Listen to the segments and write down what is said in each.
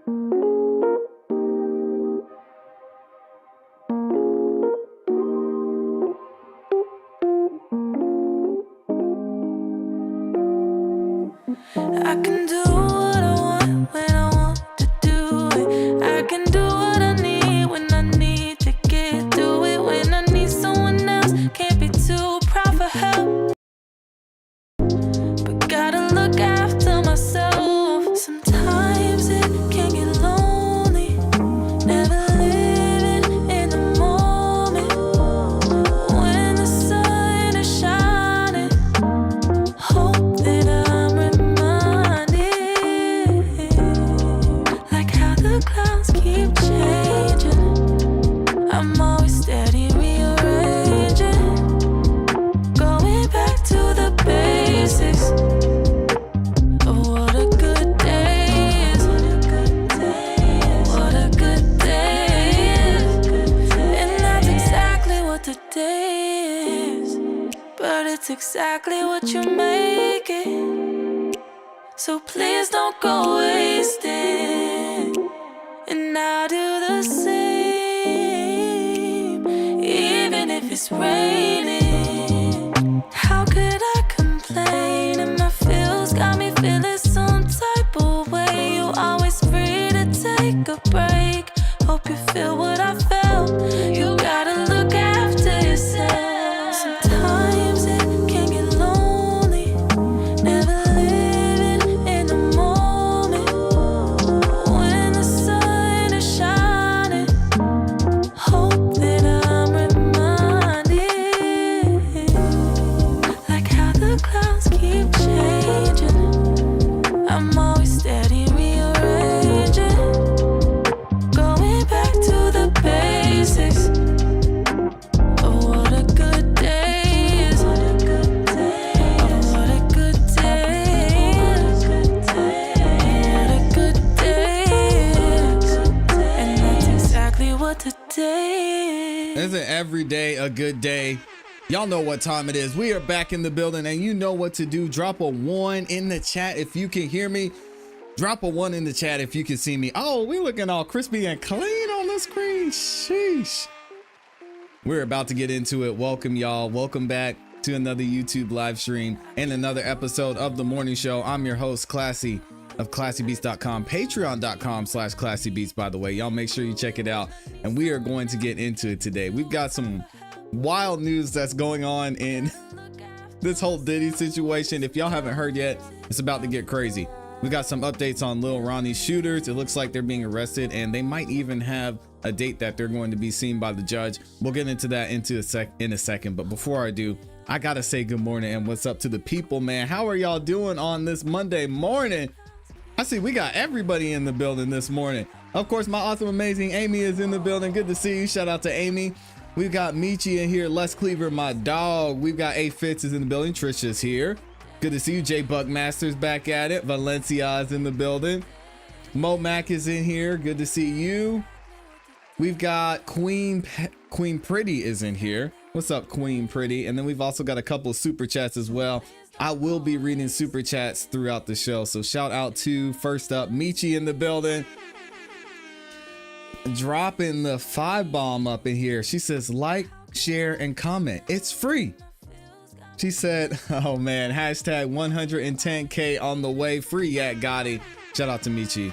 I can do what I want when I want to do it. I can do what I need when I need to get through it. When I need someone else, can't be too proud for help, but gotta look after myself. Sometimes it can get lonely, never living in the moment. When the sun is shining, hope that I'm reminded, like how the clouds keep changing. I'm always steady rearranging, going back to the basics of what a good day is. What a good day is. And that's exactly what the day is. But it's exactly what you make it. So please don't go wasting. And I'll do the same, even if it's raining. How could I complain? And my feels got me feeling some type of way. You always free to take a break. Hope you feel what I felt. You gotta look after yourself. Sometimes it can get lonely, never living in the moment. When the sun is shining, hope that I'm reminded, like how the clouds keep changing. I'm always steady rearranging, going back to the basics of what a good day is. What a good day is. What a good day is. What a good day is. And that's exactly what the day is. Isn't every day a good day? Y'all know what time it is. We are back in the building, and you know what to do. Drop a 1 in the chat if you can hear me. Drop a 1 in the chat if you can see me. Oh, we looking all crispy and clean on the screen. Sheesh. We're about to get into it. Welcome, y'all. Welcome back to another YouTube live stream and another episode of The Morning Show. I'm your host, Classy, of ClassyBeats.com, Patreon.com/ClassyBeats, by the way. Y'all make sure you check it out. And we are going to get into it today. We've got some wild news that's going on in this whole Diddy situation. If y'all haven't heard yet, it's about to get crazy. We got some updates on Lil Ronnie's shooters. It looks like they're being arrested, and they might even have a date that they're going to be seen by the judge. We'll get into that in a second. But before I do, I gotta say good morning and what's up to the people, man. How are y'all doing on this Monday morning? I see we got everybody in the building this morning. Of course, my awesome, amazing Amy is in the building. Good to see you. Shout out to Amy. We've got Michi in here. Les Cleaver, my dog. We've got A Fitz is in the building. Trisha's here. Good to see you. J Buckmaster's back at it. Valencia is in the building. Mo Mac is in here. Good to see you. We've got Queen Pretty is in here. What's up, Queen Pretty? And then we've also got a couple of super chats as well. I will be reading super chats throughout the show. So shout out to, first up, Michi in the building. Dropping the 5 bomb up in here. She says, like, share, and comment. It's free. She said, oh man, hashtag 110K on the way. Free Yak Gotti. Shout out to Michi.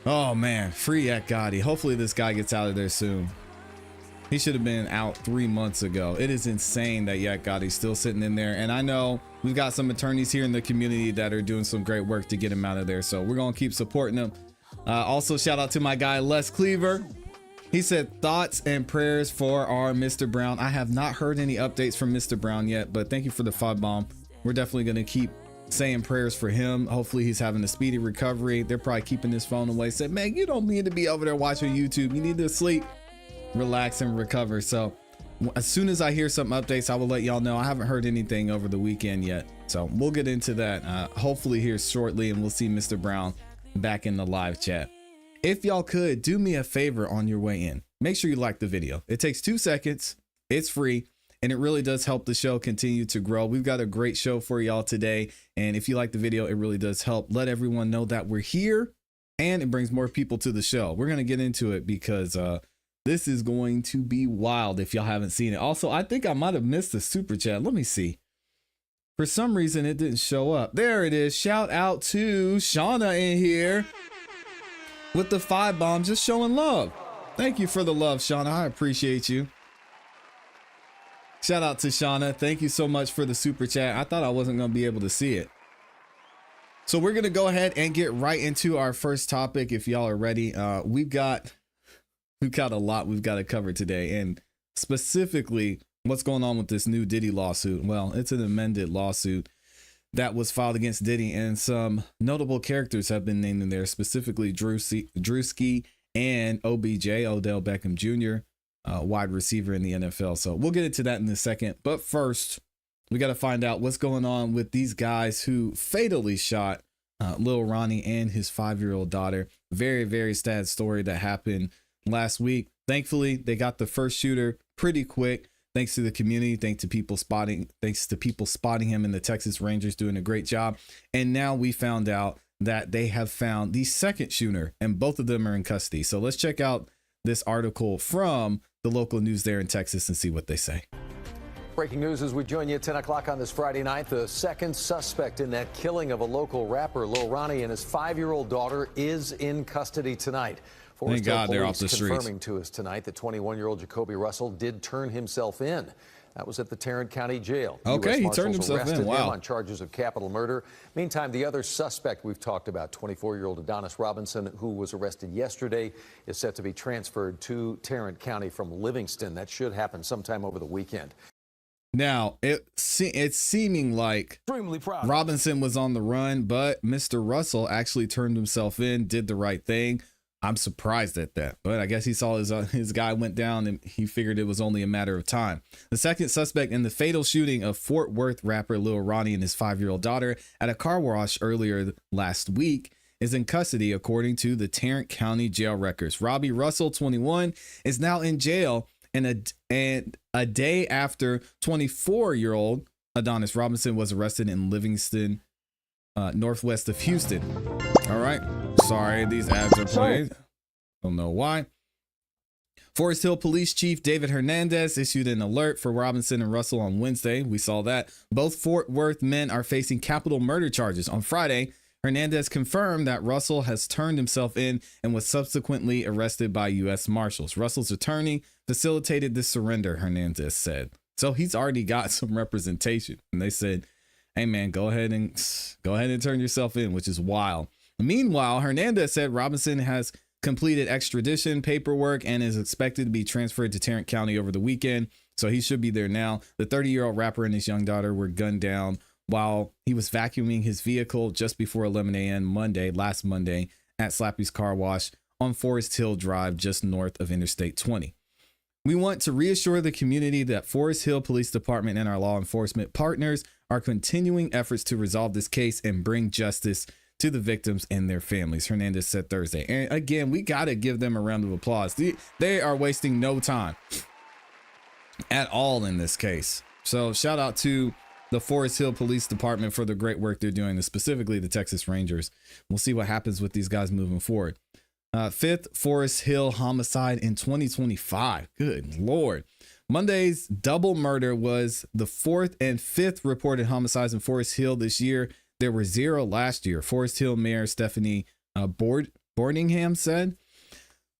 Oh man, free Yak Gotti. Hopefully this guy gets out of there soon. He should have been out 3 months ago. It is insane that Yak Gotti's still sitting in there. And I know we've got some attorneys here in the community that are doing some great work to get him out of there. So we're going to keep supporting him. Also, shout out to my guy, Les Cleaver. He said, thoughts and prayers for our Mr. Brown. I have not heard any updates from Mr. Brown yet, but thank you for the 5 bomb. We're definitely going to keep saying prayers for him. Hopefully he's having a speedy recovery. They're probably keeping his phone away. Said, man, you don't need to be over there watching YouTube. You need to sleep, relax, and recover. So as soon as I hear some updates, I will let y'all know. I haven't heard anything over the weekend yet. So we'll get into that hopefully here shortly, and we'll see Mr. Brown back in the live chat. If y'all could do me a favor on your way in, make sure you like the video. It takes 2 seconds. It's free, and it really does help the show continue to grow. We've got a great show for y'all today, and if you like the video, it really does help. Let everyone know that we're here, and it brings more people to the show. We're going to get into it because this is going to be wild if y'all haven't seen it. Also, I think I might have missed the super chat. Let me see. For some reason, it didn't show up. There it is. Shout out to Shauna in here with the 5 bombs, just showing love. Thank you for the love, Shauna. I appreciate you. Shout out to Shauna. Thank you so much for the super chat. I thought I wasn't going to be able to see it. So we're going to go ahead and get right into our first topic. If y'all are ready, we've got a lot we've got to cover today, and specifically what's going on with this new Diddy lawsuit. Well, it's an amended lawsuit that was filed against Diddy, and some notable characters have been named in there, specifically Druski and OBJ, Odell Beckham Jr., wide receiver in the NFL. So we'll get into that in a second. But first, we got to find out what's going on with these guys who fatally shot Lil Ronnie and his 5-year-old daughter. Very, very sad story that happened last week. Thankfully, they got the first shooter pretty quick. Thanks to the community, thanks to people spotting him, and the Texas Rangers doing a great job. And now we found out that they have found the second shooter, and both of them are in custody. So let's check out this article from the local news there in Texas and see what they say. Breaking news as we join you at 10 o'clock on this Friday night. The second suspect in that killing of a local rapper, Lil Ronnie, and his 5-year-old daughter is in custody tonight. Thank God they're off the streets. Confirming to us tonight that 21-year-old Jacoby Russell did turn himself in. That was at the Tarrant County Jail. Okay, he turned himself in. Wow. Him on charges of capital murder. Meantime, the other suspect we've talked about, 24-year-old Adonis Robinson, who was arrested yesterday, is set to be transferred to Tarrant County from Livingston. That should happen sometime over the weekend. Now, it's seeming like Robinson was on the run, but Mr. Russell actually turned himself in, did the right thing. I'm surprised at that, but I guess he saw his guy went down and he figured it was only a matter of time. The second suspect in the fatal shooting of Fort Worth rapper Lil Ronnie and his 5-year-old daughter at a car wash earlier last week is in custody, according to the Tarrant County jail records. Robbie Russell, 21, is now in jail, and a day after 24-year-old Adonis Robinson was arrested in Livingston, northwest of Houston. All right. Sorry, these ads are playing. Don't know why. Forest Hill Police Chief David Hernandez issued an alert for Robinson and Russell on Wednesday. We saw that. Both Fort Worth men are facing capital murder charges. On Friday, Hernandez confirmed that Russell has turned himself in and was subsequently arrested by U.S. Marshals. Russell's attorney facilitated the surrender, Hernandez said. So he's already got some representation. And they said, hey, man, go ahead and turn yourself in, which is wild. Meanwhile, Hernandez said Robinson has completed extradition paperwork and is expected to be transferred to Tarrant County over the weekend. So he should be there now. The 30-year-old rapper and his young daughter were gunned down while he was vacuuming his vehicle just before 11 a.m. last Monday at Slappy's Car Wash on Forest Hill Drive, just north of Interstate 20. We want to reassure the community that Forest Hill Police Department and our law enforcement partners are continuing efforts to resolve this case and bring justice to the victims and their families, Hernandez said Thursday. And again, we got to give them a round of applause. They are wasting no time at all in this case. So shout out to the Forest Hill Police Department for the great work they're doing, and specifically the Texas Rangers. We'll see what happens with these guys moving forward. Fifth Forest Hill homicide in 2025. Good Lord. Monday's double murder was the 4th and 5th reported homicides in Forest Hill this year. There were 0 last year. Forest Hill Mayor Stephanie Boardingham said.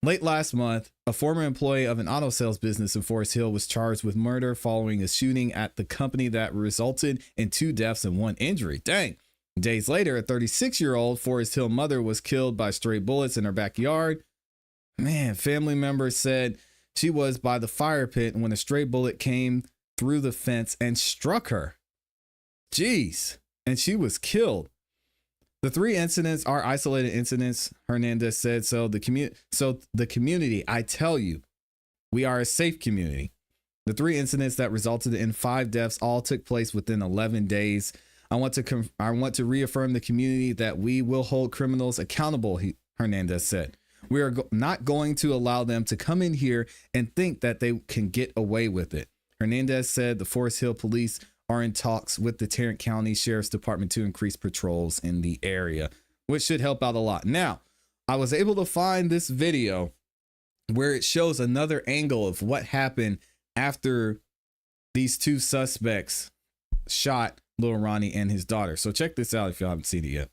Late last month, a former employee of an auto sales business in Forest Hill was charged with murder following a shooting at the company that resulted in 2 deaths and 1 injury. Dang. Days later, a 36-year-old Forest Hill mother was killed by stray bullets in her backyard. Man, family members said she was by the fire pit when a stray bullet came through the fence and struck her. Jeez. And she was killed. The 3 incidents are isolated incidents, Hernandez said. So the community, I tell you, we are a safe community. The 3 incidents that resulted in 5 deaths all took place within 11 days. I want to reaffirm the community that we will hold criminals accountable, Hernandez said. We are not going to allow them to come in here and think that they can get away with it. Hernandez said the Forest Hill Police are in talks with the Tarrant County Sheriff's Department to increase patrols in the area, which should help out a lot. Now, I was able to find this video where it shows another angle of what happened after these two suspects shot Lil Ronnie and his daughter. So check this out if y'all haven't seen it yet.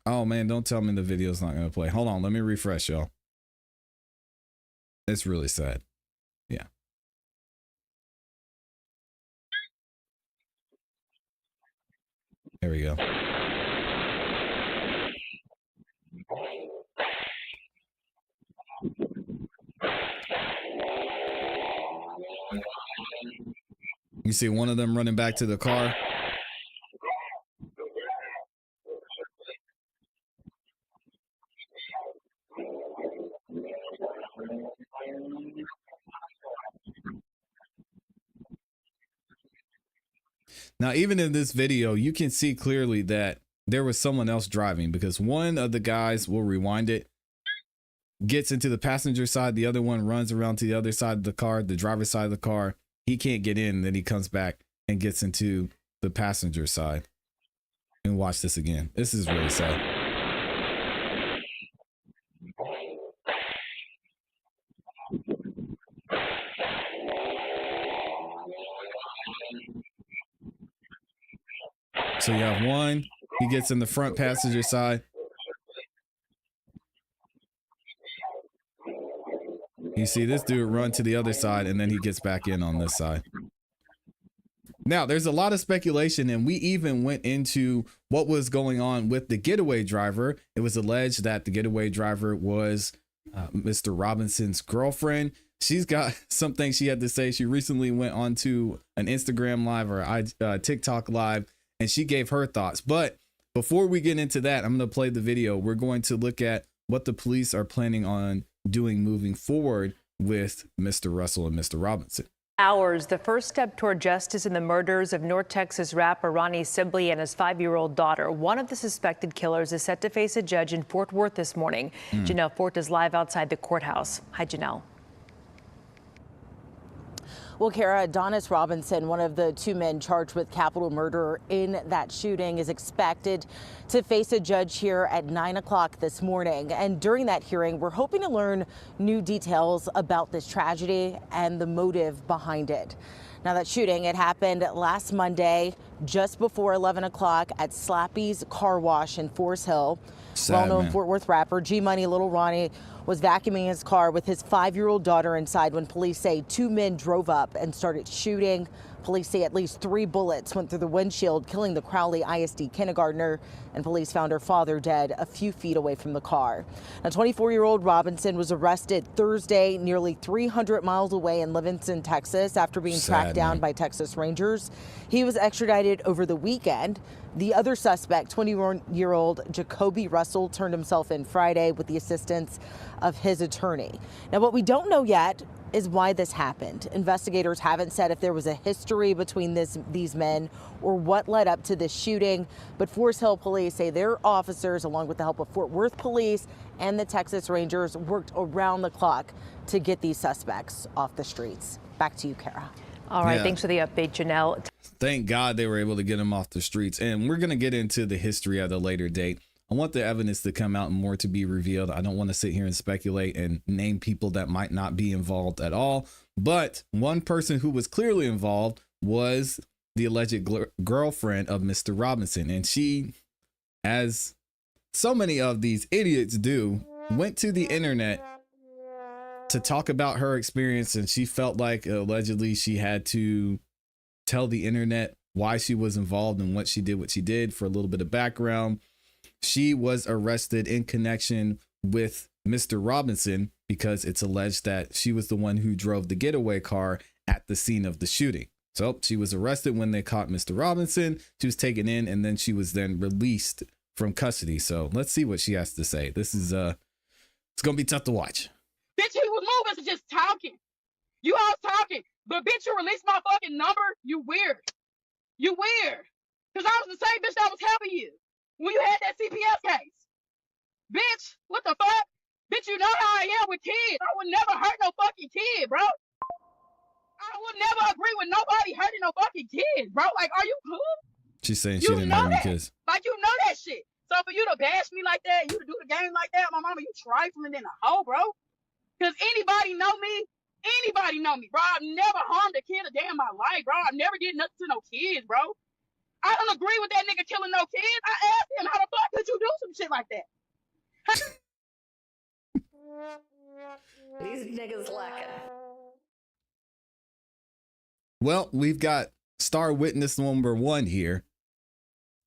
Oh man, don't tell me the video's not going to play. Hold on, let me refresh, y'all. It's really sad. Yeah. There we go. You see one of them running back to the car. Now, even in this video, you can see clearly that there was someone else driving, because one of the guys, will rewind it, gets into the passenger side. The other one runs around to the other side of the car, the driver's side of the car. He can't get in. Then he comes back and gets into the passenger side. And watch this again. This is really sad. So you have one, he gets in the front passenger side. You see this dude run to the other side, and then he gets back in on this side. Now, there's a lot of speculation, and we even went into what was going on with the getaway driver. It was alleged that the getaway driver was Mr. Robinson's girlfriend. She's got something she had to say. She recently went on to an Instagram live or a TikTok live, and she gave her thoughts. But before we get into that, I'm going to play the video. We're going to look at what the police are planning on doing moving forward with Mr. Russell and Mr. Robinson. Hours, the first step toward justice in the murders of North Texas rapper Ronnie Sibley and his 5-year-old daughter. One of the suspected killers is set to face a judge in Fort Worth this morning. Janelle Fort is live outside the courthouse. Hi, Janelle. Well, Kara, Adonis Robinson, one of the two men charged with capital murder in that shooting, is expected to face a judge here at 9 o'clock this morning. And during that hearing, we're hoping to learn new details about this tragedy and the motive behind it. Now, that shooting, it happened last Monday, just before 11 o'clock at Slappy's Car Wash in Forest Hill. Well-known Fort Worth rapper G Money Lil Ronnie was vacuuming his car with his 5-year-old daughter inside when police say two men drove up and started shooting. Police say at least 3 bullets went through the windshield, killing the Crowley ISD kindergartner, and police found her father dead a few feet away from the car. Now, 24-year-old Robinson was arrested Thursday nearly 300 miles away in Livingston, Texas, after being tracked down by Texas Rangers. He was extradited over the weekend. The other suspect, 21-year-old Jacoby Russell, turned himself in Friday with the assistance of his attorney. Now, what we don't know yet is why this happened. Investigators haven't said if there was a history between these men or what led up to this shooting, but Forest Hill police say their officers, along with the help of Fort Worth police and the Texas Rangers, worked around the clock to get these suspects off the streets. Back to you, Kara. All right, thanks for the update, Janelle. Thank God they were able to get him off the streets. And we're going to get into the history at a later date. I want the evidence to come out and more to be revealed. I don't want to sit here and speculate and name people that might not be involved at all. But one person who was clearly involved was the alleged girlfriend of Mr. Robinson. And she, as so many of these idiots do, went to the internet to talk about her experience. And she felt like allegedly she had to tell the internet why she was involved and what she did. For a little bit of background, she was arrested in connection with Mr. Robinson because it's alleged that she was the one who drove the getaway car at the scene of the shooting. So she was arrested when they caught Mr. Robinson. She was taken in, and then she was then released from custody. So let's see what she has to say. This is it's gonna be tough to watch. Bitch, he was moving, so just talking. You all talking, but bitch, you released my fucking number. You weird. You weird. Cause I was the same bitch that was helping you when you had that CPS case. Bitch, what the fuck? Bitch, you know how I am with kids. I would never hurt no fucking kid, bro. I would never agree with nobody hurting no fucking kids, bro. Like, are you cool? She's saying she You didn't know hurt any that. kids. Like, you know that shit. So for you to bash me like that, you to do the game like that, my mama, you trifling in a hoe, bro. Because anybody know me? Anybody know me, bro. I've never harmed a kid a day in my life, bro. I never did nothing to no kids, bro. I don't agree with that nigga killing no kids. I asked him, how the fuck could you do some shit like that? These niggas lacking. Well, we've got star witness number 1 here.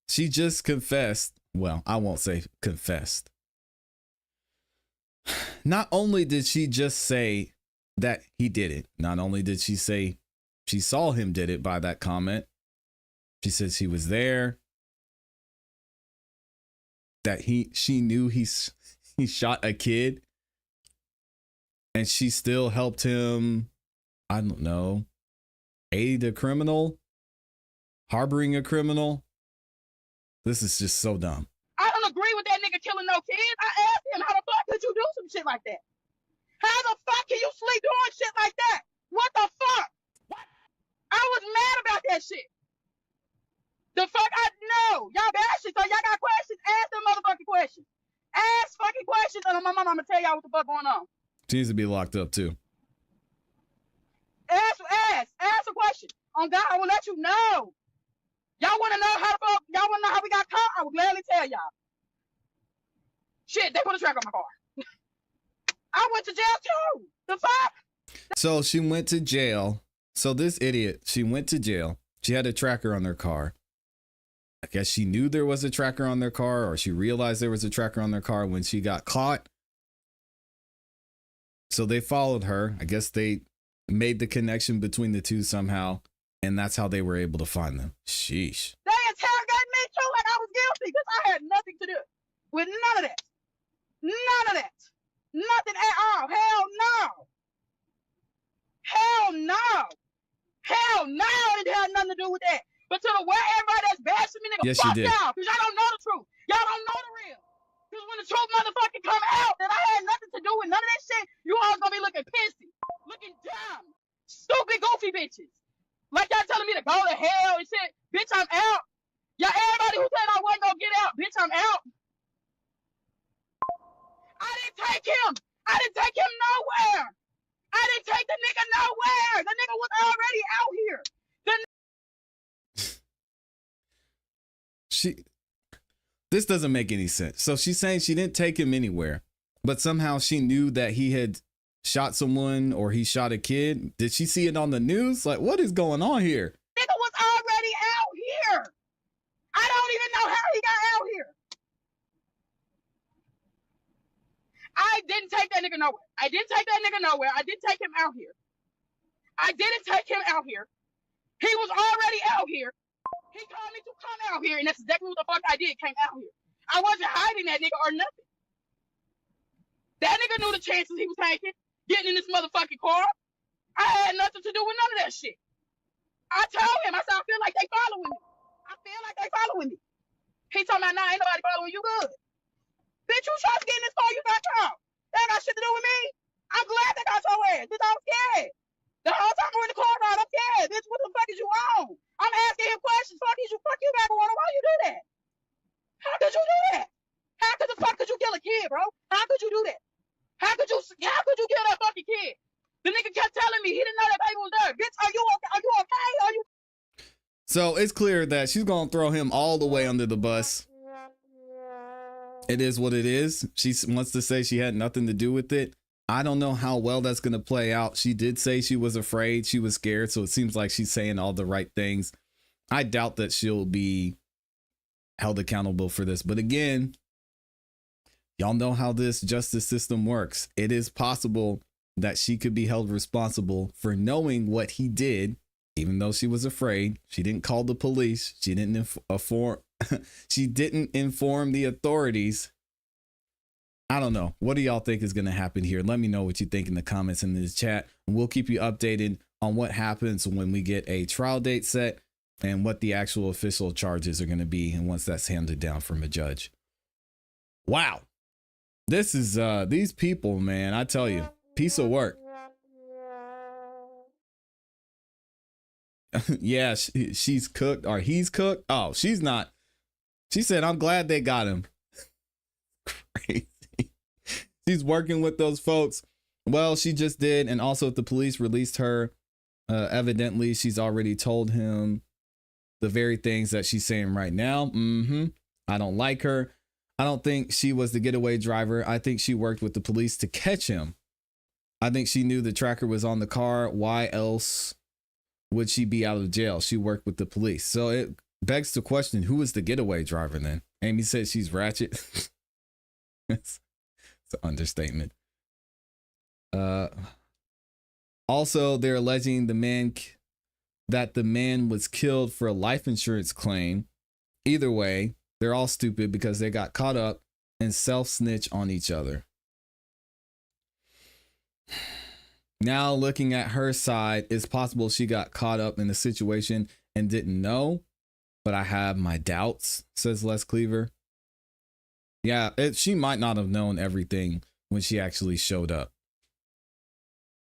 She just confessed. Well, I won't say confessed. Not only did she just say that he did it, not only did she say she saw him did it by that comment, she said she was there, that she knew he shot a kid, and she still helped him, I don't know, aid a criminal, harboring a criminal. This is just so dumb. I don't agree with that nigga killing no kids. I asked him, how the fuck could you do some shit like that? How the fuck can you sleep doing shit like that? What the fuck? What? I was mad about that shit. The fuck I know. Y'all bashing, so y'all got questions? Ask them motherfucking questions. Ask fucking questions, and my mama, I'm gonna tell y'all what the fuck going on. She needs to be locked up too. Ask a question. On God, I will let you know. Y'all wanna know how the fuck, y'all wanna know how we got caught? I will gladly tell y'all. Shit, they put a track on my car. I went to jail too. The fuck? So she went to jail. So this idiot, she went to jail. She had a tracker on their car. I guess she knew there was a tracker on their car, or she realized there was a tracker on their car when she got caught. So they followed her. I guess they made the connection between the two somehow, and that's how they were able to find them. Sheesh. They interrogated me too like I was guilty because I had nothing to do with none of that. None of that. Nothing at all. Hell no. Hell no. Hell no. It had nothing to do with that. But to the way everybody that's bashing me, nigga, Yes, fuck you did. y'all, because y'all don't know the truth. Y'all don't know the real. Because when the truth motherfucking come out that I had nothing to do with none of that shit, you all gonna be looking pissy, looking dumb, stupid, goofy bitches. Like y'all telling me to go to hell and shit. Bitch, I'm out. Y'all, everybody who said I wasn't gonna get out, bitch, I'm out. I didn't take him. I didn't take him nowhere. I didn't take the nigga nowhere. The nigga was already out here. This doesn't make any sense. So she's saying she didn't take him anywhere, but somehow she knew that he had shot someone or he shot a kid. Did she see it on the news? Like, what is going on here? Nigga was already out here. I don't even know how he got out here. I didn't take that nigga nowhere. I didn't take that nigga nowhere. I didn't take him out here. I didn't take him out here. He was already out here. He told me to come out here, and that's exactly what the fuck I did, came out here. I wasn't hiding that nigga or nothing. That nigga knew the chances he was taking, getting in this motherfucking car. I had nothing to do with none of that shit. I told him, I said, I feel like they following me. I feel like they following me. He told me, nah, ain't nobody following you good. Bitch, you tried to get in this car, you got caught. That ain't got shit to do with me. I'm glad they got your ass. Bitch, I'm scared. The whole time we're in the car ride, I'm scared. Bitch, what the fuck is you on? I'm asking him questions. Fuck you, marijuana. Why you do that? How could you do that? How could the fuck could you kill a kid, bro? How could you do that? How could you kill that fucking kid? The nigga kept telling me he didn't know that baby was there. Bitch, are you okay? Are you okay? Are you? So it's clear that she's gonna throw him all the way under the bus. It is what it is. She wants to say she had nothing to do with it. I don't know how well that's going to play out. She did say she was afraid. She was scared. So it seems like she's saying all the right things. I doubt that she'll be held accountable for this. But again, y'all know how this justice system works. It is possible that she could be held responsible for knowing what he did, even though she was afraid. She didn't call the police. She didn't she didn't inform the authorities. I don't know. What do y'all think is going to happen here? Let me know what you think in the comments in the chat. And we'll keep you updated on what happens when we get a trial date set and what the actual official charges are going to be. And once that's handed down from a judge. Wow. This is these people, man. I tell you, piece of work. Yeah, she's cooked or he's cooked. Oh, she's not. She said, "I'm glad they got him." Crazy. She's working with those folks. Well, she just did, and also if the police released her, evidently she's already told him the very things that she's saying right now. I don't like her. I don't think she was the getaway driver. I think she worked with the police to catch him. I think she knew the tracker was on the car. Why else would she be out of jail? She worked with the police. So it begs the question, who is the getaway driver then? Amy said she's ratchet. It's an understatement. Also, they're alleging that the man was killed for a life insurance claim. Either way, they're all stupid because they got caught up and self-snitch on each other. Now, looking at her side, it's possible she got caught up in the situation and didn't know, but I have my doubts, says Les Cleaver. Yeah, she might not have known everything when she actually showed up.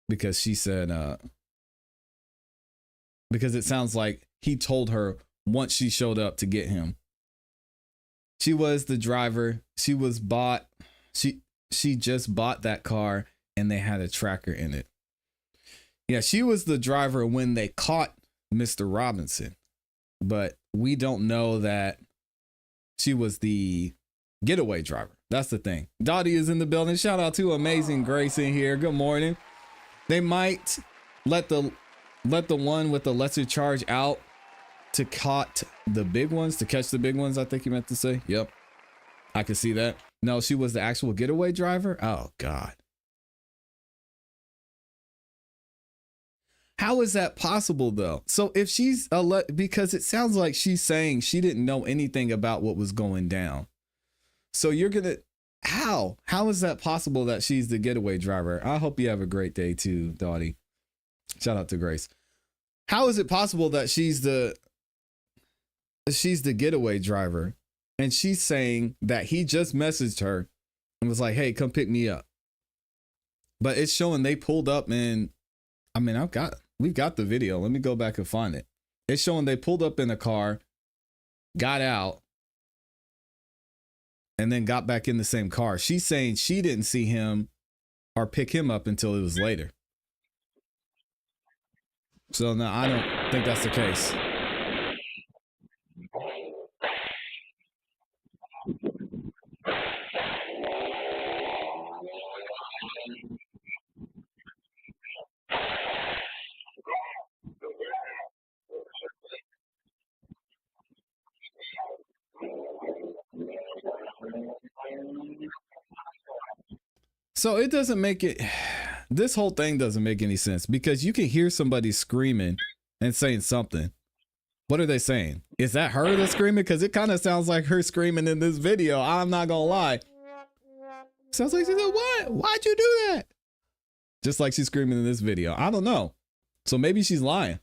Because she said, because it sounds like he told her once she showed up to get him. She was the driver. She just bought that car and they had a tracker in it. Yeah, she was the driver when they caught Mr. Robinson, but we don't know that she was the getaway driver. That's the thing. Dottie is in the building. Shout out to Amazing Grace in here. Good morning. They might let the one with the lesser charge out to catch the big ones, I think you meant to say. Yep. I could see that. No, she was the actual getaway driver. Oh God. How is that possible though? So if she's because it sounds like she's saying she didn't know anything about what was going down. So you're gonna, how is that possible that she's the getaway driver? I hope you have a great day too, Dottie. Shout out to Grace. How is it possible that she's the getaway driver and she's saying that he just messaged her and was like, "Hey, come pick me up." But it's showing they pulled up and I mean, we've got the video. Let me go back and find it. It's showing they pulled up in a car, got out, and then got back in the same car. She's saying she didn't see him or pick him up until it was later. So no, I don't think that's the case. So it doesn't make it, this whole thing doesn't make any sense because you can hear somebody screaming and saying something. What are they saying? Is that her that's screaming? Because it kind of sounds like her screaming in this video. I'm not gonna lie. Sounds like she said, "What? Why'd you do that?" Just like she's screaming in this video. I don't know. So maybe she's lying.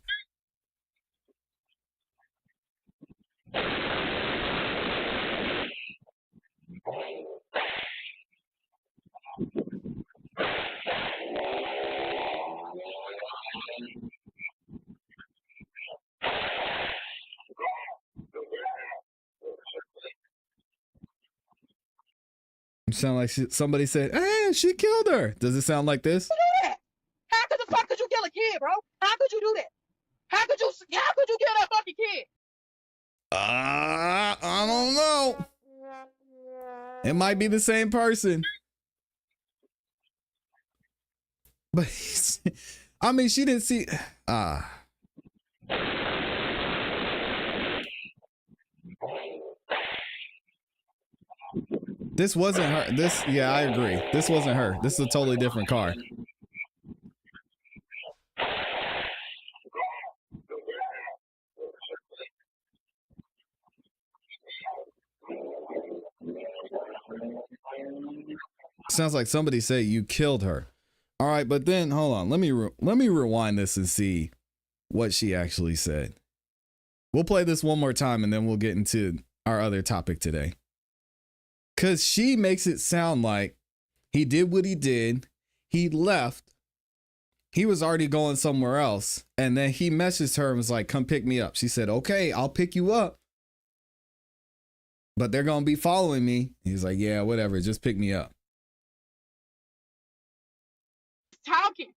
You sound like somebody said, "Hey, she killed her." Does it sound like this? How could the fuck could you kill a kid, bro? How could you do that? How could you kill that fucking kid? I don't know. It might be the same person. But I mean, she didn't see. This wasn't her. Yeah, I agree. This wasn't her. This is a totally different car. Sounds like somebody said you killed her. All right, but then hold on. Let me rewind this and see what she actually said. We'll play this one more time and then we'll get into our other topic today. Because she makes it sound like he did what he did. He left. He was already going somewhere else. And then he messaged her and was like, come pick me up. She said, okay, I'll pick you up. But they're going to be following me. He's like, yeah, whatever. Just pick me up. Talking.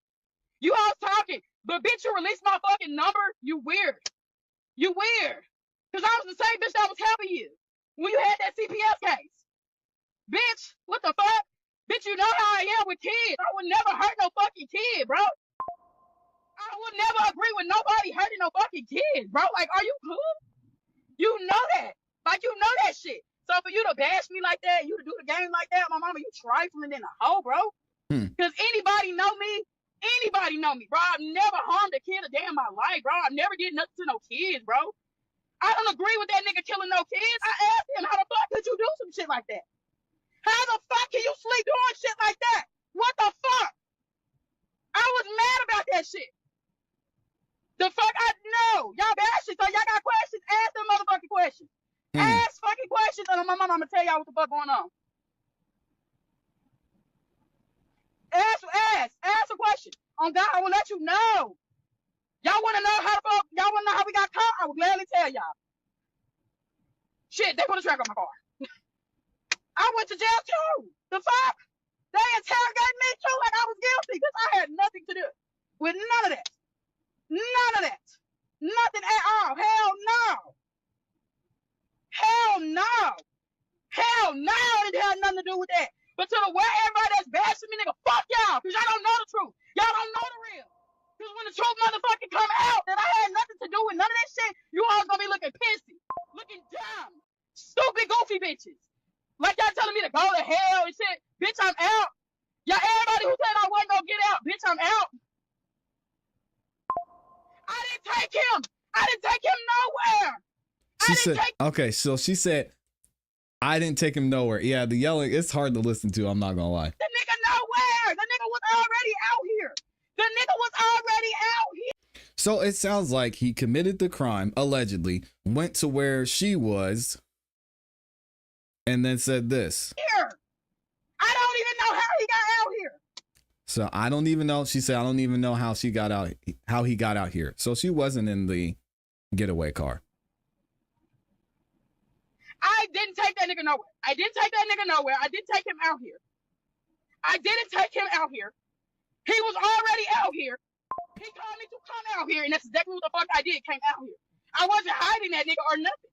You all talking. But bitch, you released my fucking number? You weird. You weird. Because I was the same bitch that was helping you when you had that CPS case. Bitch, what the fuck? Bitch, you know how I am with kids. I would never hurt no fucking kid, bro. I would never agree with nobody hurting no fucking kids, bro. Like, are you cool? You know that. Like, you know that shit. So for you to bash me like that, you to do the game like that, my mama, you trifling in a hoe, bro. Because anybody know me? Anybody know me, bro. I've never harmed a kid a day in my life, bro. I never did nothing to no kids, bro. I don't agree with that nigga killing no kids. I asked him, how the fuck could you do some shit like that? How the fuck can you sleep doing shit like that? What the fuck? I was mad about that shit. The fuck I know. Y'all bashing, so y'all got questions? Ask them motherfucking questions. Ask fucking questions, and my mama, I'm gonna tell y'all what the fuck going on. Ask a question. On God, I will let you know. Y'all wanna know how the fuck, y'all wanna know how we got caught? I will gladly tell y'all. Shit, they put a track on my car. I went to jail too. The fuck? They interrogated me too like I was guilty because I had nothing to do with none of that. None of that. Nothing at all. Hell no. Hell no. Hell no. It had nothing to do with that. But to the way everybody that's bashing me, nigga, fuck y'all. Because y'all don't know the truth. Y'all don't know the real. Because when the truth motherfucking come out that I had nothing to do with none of that shit, you all gonna be looking pissy. Looking dumb. Stupid, goofy bitches. Like y'all telling me to go to hell and shit. Bitch, I'm out. Y'all, everybody who said I wasn't gonna get out, bitch, I'm out. I didn't take him. I didn't take him nowhere. She said, okay, so she said, I didn't take him nowhere. Yeah, the yelling, it's hard to listen to. I'm not going to lie. The nigga nowhere. The nigga was already out here. The nigga was already out here. So it sounds like he committed the crime, allegedly, went to where she was, and then said this. Here. I don't even know how he got out here. So I don't even know. She said, I don't even know how she got out, how he got out here. So she wasn't in the getaway car. I didn't take that nigga nowhere. I didn't take that nigga nowhere. I didn't take him out here. I didn't take him out here. He was already out here. He told me to come out here, and that's exactly what the fuck I did, came out here. I wasn't hiding that nigga or nothing.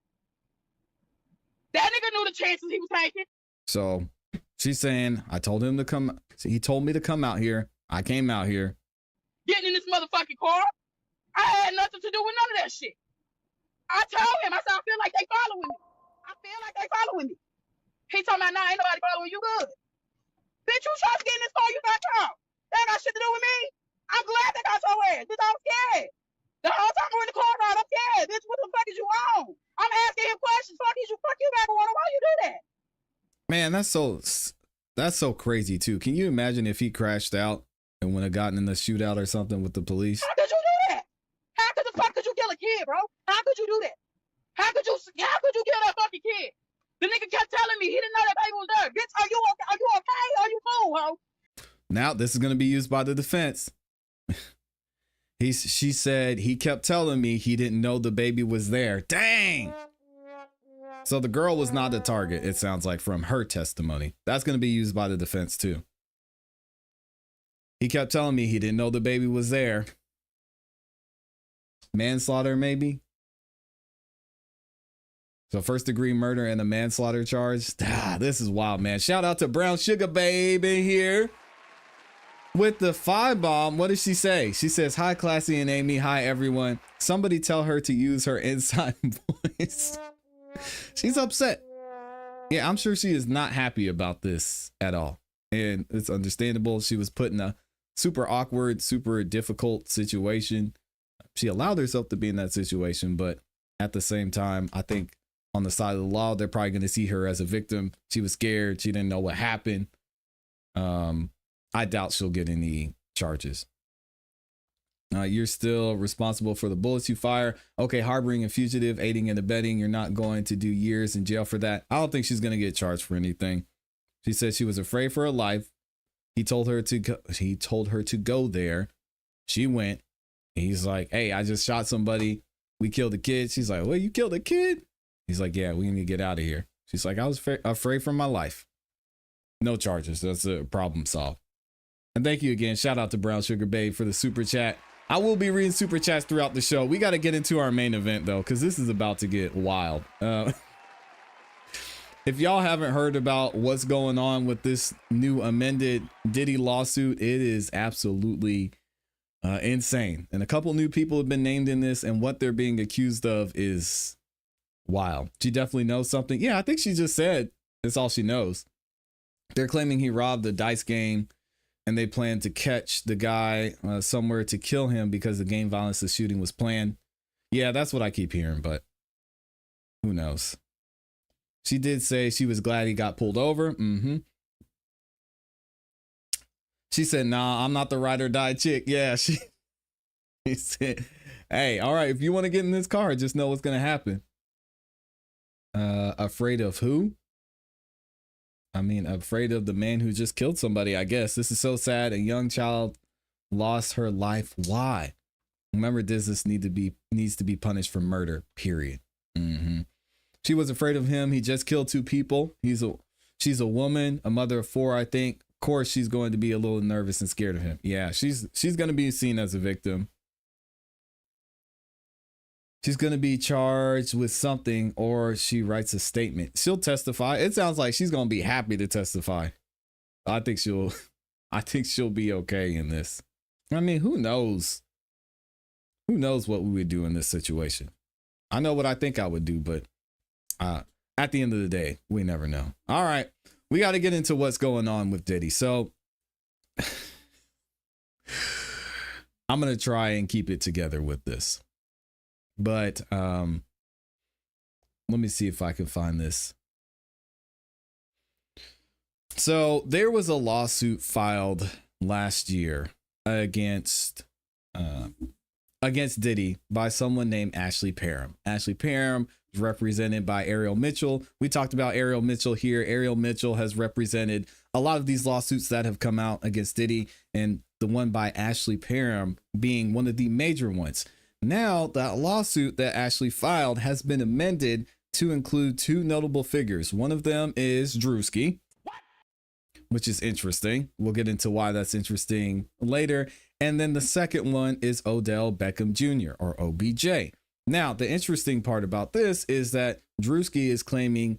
That nigga knew the chances he was taking. So she's saying, I told him to come. He told me to come out here. I came out here. Getting in this motherfucking car. I had nothing to do with none of that shit. I told him, I said, I feel like they following me. I feel like they following me. He told me, nah, ain't nobody following you good. Bitch, you trying to get in this car, you got caught. That ain't got shit to do with me. I'm glad they got your ass. Bitch, I'm scared. The whole time we're in the car ride, I'm scared. Bitch, what the fuck is you on? I'm asking him questions. Fuck you, everyone. Why you do that? Man, that's so crazy too. Can you imagine if he crashed out and would have gotten in the shootout or something with the police? How could you do that? How could the fuck could you kill a kid, bro? How could you do that? How could you kill that fucking kid? The nigga kept telling me he didn't know that baby was there. Bitch, are you okay? Are you okay? Are you cool, ho? Now this is gonna be used by the defense. She said he kept telling me he didn't know the baby was there. Dang. So the girl was not the target, it sounds like, from her testimony. That's gonna be used by the defense too. He kept telling me he didn't know the baby was there. Manslaughter, maybe? So first degree murder and a manslaughter charge. This is wild, man. Shout out to Brown Sugar Baby here with the 5-bomb. What does she say? She says, hi, Classy and Amy. Hi, everyone. Somebody tell her to use her inside voice. She's upset. Yeah, I'm sure she is not happy about this at all. And it's understandable. She was put in a super awkward, super difficult situation. She allowed herself to be in that situation, but at the same time, I think on the side of the law, they're probably going to see her as a victim. She was scared. She didn't know what happened. I doubt she'll get any charges. You're still responsible for the bullets you fire. Okay, harboring a fugitive, aiding and abetting. You're not going to do years in jail for that. I don't think she's going to get charged for anything. She said she was afraid for her life. He told her to go there. She went. He's like, hey, I just shot somebody. We killed a kid. She's like, well, you killed a kid? He's like, yeah, we need to get out of here. She's like, I was afraid for my life. No charges. That's a problem solved. And thank you again. Shout out to Brown Sugar Babe for the super chat. I will be reading super chats throughout the show. We got to get into our main event, though, because this is about to get wild. If y'all haven't heard about what's going on with this new amended Diddy lawsuit, it is absolutely insane. And a couple new people have been named in this, and what they're being accused of is wild. She definitely knows something. Yeah, I think she just said that's all she knows. They're claiming he robbed the dice game, and they plan to catch the guy somewhere to kill him because the gang violence the shooting was planned. Yeah, that's what I keep hearing, but who knows? She did say she was glad he got pulled over. She said, nah, I'm not the ride or die chick. Yeah, she said, hey, all right, if you want to get in this car, just know what's going to happen. Afraid of who? I mean, afraid of the man who just killed somebody, I guess. This is so sad. A young child lost her life. Why? Remember, this needs to be punished for murder, period. She was afraid of him. He just killed 2 people. She's a woman, a mother of 4, I think. Of course, she's going to be a little nervous and scared of him. Yeah, she's going to be seen as a victim. She's going to be charged with something, or she writes a statement. She'll testify. It sounds like she's going to be happy to testify. I think she'll be okay in this. I mean, who knows? Who knows what we would do in this situation? I know what I think I would do, but at the end of the day, we never know. All right, we got to get into what's going on with Diddy. So I'm going to try and keep it together with this. But let me see if I can find this. So there was a lawsuit filed last year against Diddy by someone named Ashley Parham. Ashley Parham is represented by Ariel Mitchell. We talked about Ariel Mitchell here. Ariel Mitchell has represented a lot of these lawsuits that have come out against Diddy, and the one by Ashley Parham being one of the major ones. Now, that lawsuit that Ashley filed has been amended to include 2 notable figures. One of them is Druski, which is interesting. We'll get into why that's interesting later. And then the second one is Odell Beckham Jr. or OBJ. Now, the interesting part about this is that Druski is claiming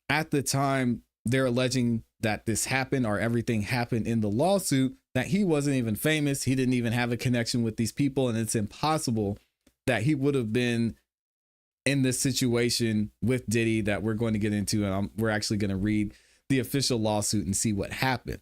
at the time they're alleging that this happened or everything happened in the lawsuit, that he wasn't even famous. He didn't even have a connection with these people. And it's impossible that he would have been in this situation with Diddy that we're going to get into. And we're actually going to read the official lawsuit and see what happened.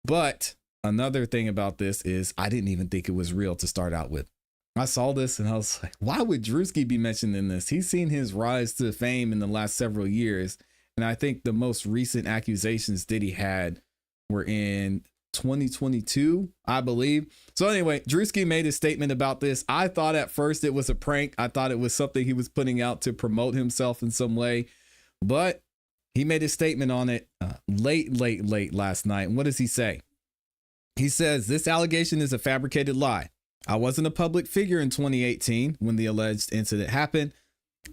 But another thing about this is I didn't even think it was real to start out with. I saw this and I was like, why would Druski be mentioned in this? He's seen his rise to fame in the last several years. And I think the most recent accusations Diddy had were in 2022, I believe. So anyway, Druski made a statement about this. I thought at first it was a prank. I thought it was something he was putting out to promote himself in some way. But he made a statement on it late last night. And what does he say? He says, this allegation is a fabricated lie. I wasn't a public figure in 2018 when the alleged incident happened.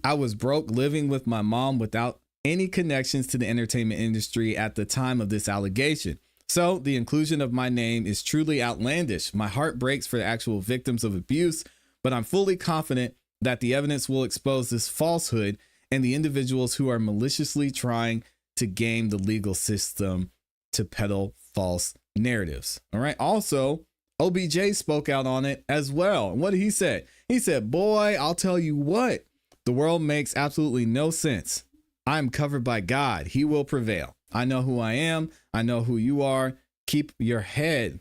I was broke, living with my mom without any connections to the entertainment industry at the time of this allegation. So the inclusion of my name is truly outlandish. My heart breaks for the actual victims of abuse, but I'm fully confident that the evidence will expose this falsehood and the individuals who are maliciously trying to game the legal system to peddle false narratives. All right. Also, OBJ spoke out on it as well. And what did he say? He said, boy, I'll tell you what, the world makes absolutely no sense. I'm covered by God. He will prevail. I know who I am. I know who you are. Keep your head.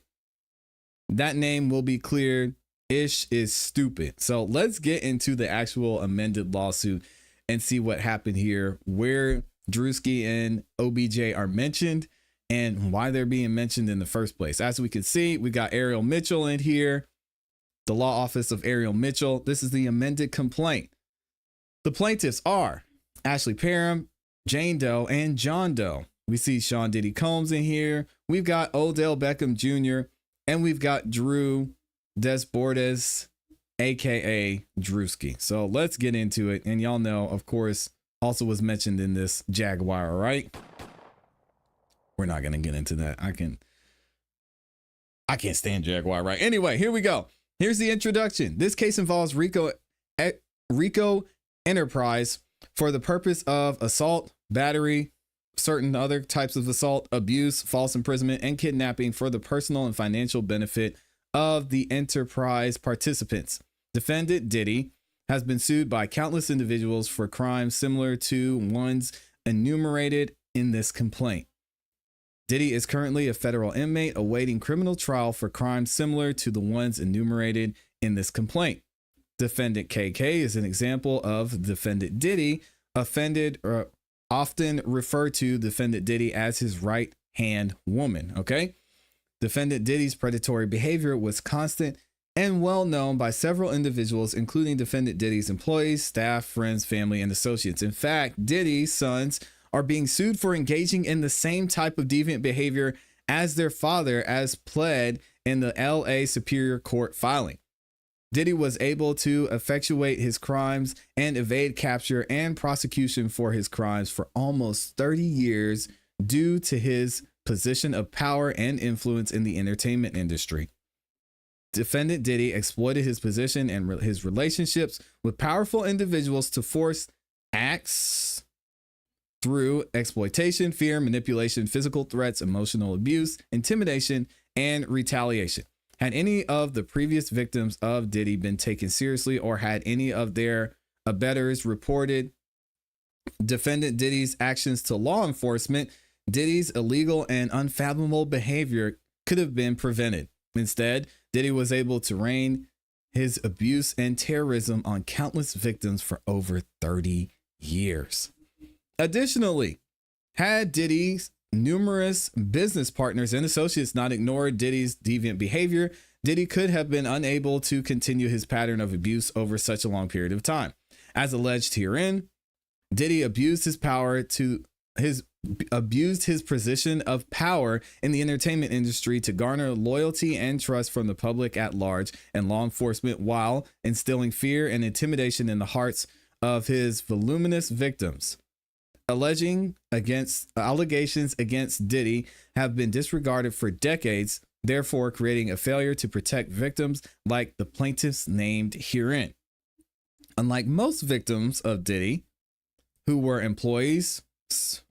That name will be cleared. Ish is stupid. So let's get into the actual amended lawsuit and see what happened here, where Druski and OBJ are mentioned and why they're being mentioned in the first place. As we can see, we got Ariel Mitchell in here. the law office of Ariel Mitchell. This is the amended complaint. The plaintiffs are Ashley Parham, Jane Doe, and John Doe. We see Sean Diddy Combs in here. We've got Odell Beckham Jr. and we've got Drew Desbordes, aka Druski. So let's get into it. And y'all know, of course, also was mentioned in this Jaguar, right? We're not gonna get into that. I can't stand Jaguar, right? Anyway, here we go. Here's the introduction. This case involves Rico Enterprise for the purpose of assault, battery, certain other types of assault, abuse, false imprisonment, and kidnapping for the personal and financial benefit of the enterprise participants. Defendant Diddy has been sued by countless individuals for crimes similar to ones enumerated in this complaint. Diddy is currently a federal inmate awaiting criminal trial for crimes similar to the ones enumerated in this complaint. Defendant KK is an example of defendant Diddy, offended or often referred to defendant Diddy as his right-hand woman, okay? Defendant Diddy's predatory behavior was constant and well known by several individuals, including defendant Diddy's employees, staff, friends, family, and associates. In fact, Diddy's sons are being sued for engaging in the same type of deviant behavior as their father, as pled in the LA Superior Court filing. Diddy was able to effectuate his crimes and evade capture and prosecution for his crimes for almost 30 years due to his position of power and influence in the entertainment industry. Defendant Diddy exploited his position and his relationships with powerful individuals to force acts through exploitation, fear, manipulation, physical threats, emotional abuse, intimidation, and retaliation. Had any of the previous victims of Diddy been taken seriously, or had any of their abettors reported defendant Diddy's actions to law enforcement, Diddy's illegal and unfathomable behavior could have been prevented. Instead, Diddy was able to rain his abuse and terrorism on countless victims for over 30 years. Additionally, had Diddy's numerous business partners and associates not ignored Diddy's deviant behavior, Diddy could have been unable to continue his pattern of abuse over such a long period of time. As alleged herein, Diddy abused his position of power in the entertainment industry to garner loyalty and trust from the public at large and law enforcement, while instilling fear and intimidation in the hearts of his voluminous victims. Allegations against Diddy have been disregarded for decades, therefore creating a failure to protect victims like the plaintiffs named herein. Unlike most victims of Diddy, who were employees,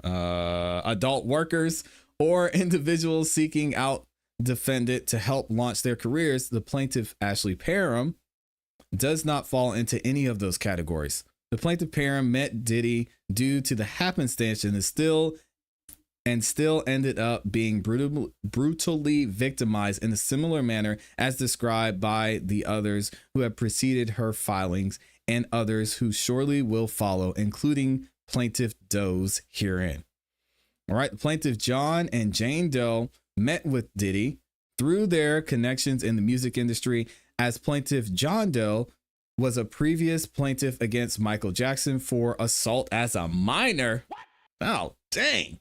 adult workers, or individuals seeking out defendant to help launch their careers, the plaintiff Ashley Parham does not fall into any of those categories. The plaintiff Parham met Diddy due to the happenstance and still ended up being brutally victimized in a similar manner as described by the others who have preceded her filings and others who surely will follow, including plaintiff Doe's herein. All right, the plaintiff John and Jane Doe met with Diddy through their connections in the music industry, as plaintiff John Doe was a previous plaintiff against Michael Jackson for assault as a minor. Oh, dang.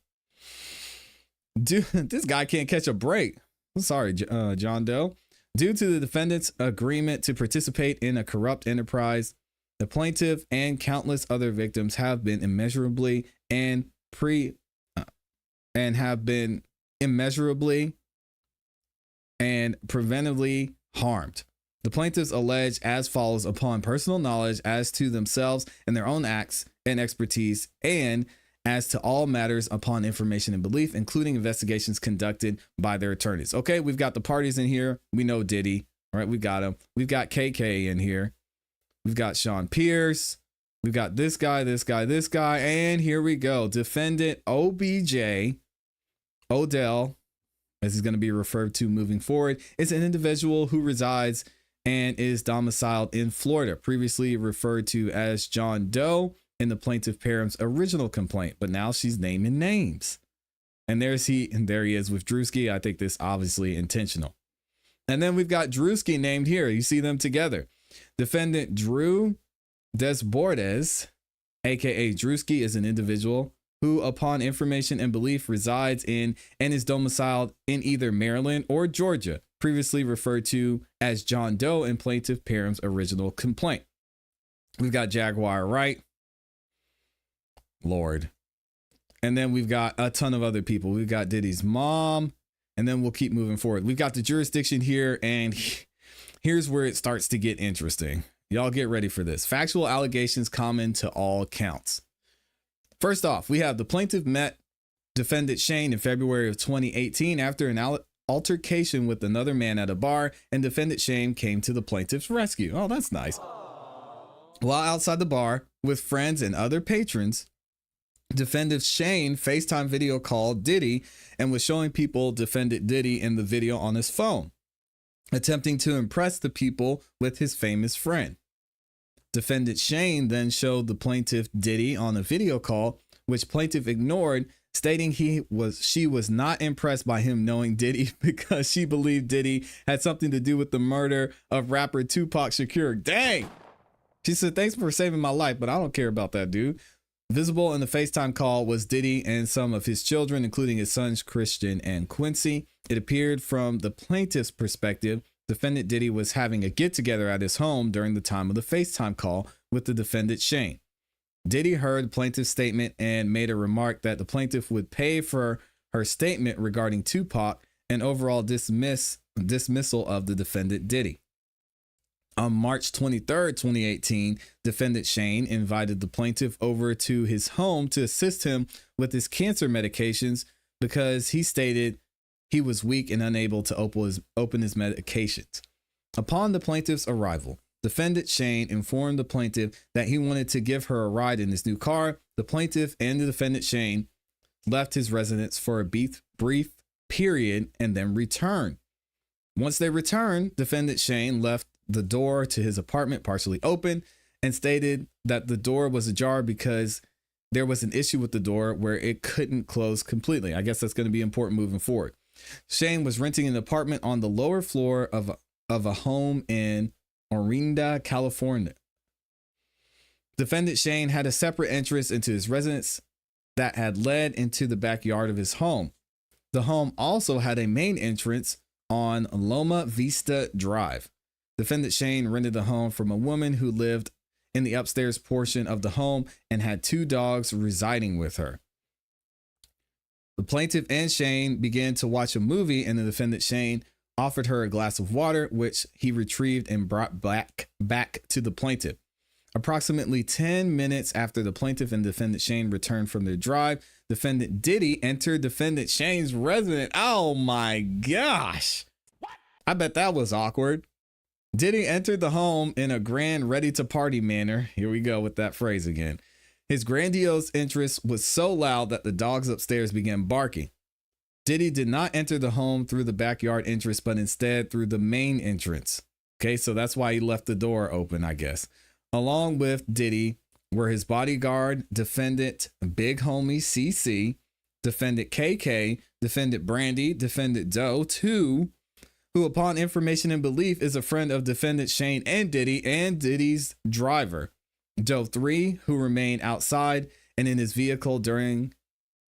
Dude, this guy can't catch a break. I'm sorry, John Doe. Due to the defendant's agreement to participate in a corrupt enterprise, the plaintiff and countless other victims have been immeasurably and preventively harmed. The plaintiffs allege as follows upon personal knowledge as to themselves and their own acts and expertise, and as to all matters upon information and belief, including investigations conducted by their attorneys. Okay, we've got the parties in here. We know Diddy. All right, we got him. We've got KK in here. We've got Sean Pierce. We've got this guy, and here we go. Defendant OBJ, Odell, as he's going to be referred to moving forward, is an individual who resides and is domiciled in Florida, previously referred to as John Doe in the plaintiff Parham's original complaint, but now she's naming names. And there he is with Druski. I think this obviously intentional. And then we've got Druski named here. You see them together. Defendant Drew Desbordes, aka Druski, is an individual who, upon information and belief, resides in and is domiciled in either Maryland or Georgia, previously referred to as John Doe in plaintiff Parham's original complaint. We've got Jaguar Wright, Lord. And then we've got a ton of other people. We've got Diddy's mom, and then we'll keep moving forward. We've got the jurisdiction here, and here's where it starts to get interesting. Y'all get ready for this. Factual allegations common to all counts. First off, we have the plaintiff met defendant Shane in February of 2018 after an altercation with another man at a bar, and defendant Shane came to the plaintiff's rescue. Oh, that's nice. While outside the bar with friends and other patrons, defendant Shane FaceTime video called Diddy and was showing people defendant Diddy in the video on his phone, attempting to impress the people with his famous friend. Defendant Shane then showed the plaintiff Diddy on a video call, which plaintiff ignored, stating she was not impressed by him knowing Diddy because she believed Diddy had something to do with the murder of rapper Tupac Shakur. Dang! She said, thanks for saving my life, but I don't care about that, dude. Visible in the FaceTime call was Diddy and some of his children, including his sons, Christian and Quincy. It appeared from the plaintiff's perspective, defendant Diddy was having a get-together at his home during the time of the FaceTime call with the defendant Shane. Diddy heard plaintiff's statement and made a remark that the plaintiff would pay for her statement regarding Tupac and overall dismissal of the defendant Diddy. On March 23rd, 2018, defendant Shane invited the plaintiff over to his home to assist him with his cancer medications because he stated he was weak and unable to open his medications. Upon the plaintiff's arrival, defendant Shane informed the plaintiff that he wanted to give her a ride in his new car. The plaintiff and the defendant Shane left his residence for a brief period and then returned. Once they returned, defendant Shane left the door to his apartment partially open and stated that the door was ajar because there was an issue with the door where it couldn't close completely. I guess that's going to be important moving forward. Shane was renting an apartment on the lower floor of a home in Orinda, California. Defendant Shane had a separate entrance into his residence that had led into the backyard of his home. The home also had a main entrance on Loma Vista Drive. Defendant Shane rented the home from a woman who lived in the upstairs portion of the home and had 2 dogs residing with her. The plaintiff and Shane began to watch a movie, and the defendant Shane offered her a glass of water, which he retrieved and brought back to the plaintiff. Approximately 10 minutes after the plaintiff and defendant Shane returned from their drive, defendant Diddy entered defendant Shane's residence. Oh my gosh. I bet that was awkward. Diddy entered the home in a grand ready-to-party manner. Here we go with that phrase again. His grandiose entrance was so loud that the dogs upstairs began barking. Diddy did not enter the home through the backyard entrance, but instead through the main entrance. Okay, so that's why he left the door open, I guess. Along with Diddy were his bodyguard, defendant Big Homie CC, defendant KK, defendant Brandy, defendant Doe 2, who upon information and belief is a friend of defendant Shane and Diddy's driver. Doe 3, who remained outside and in his vehicle during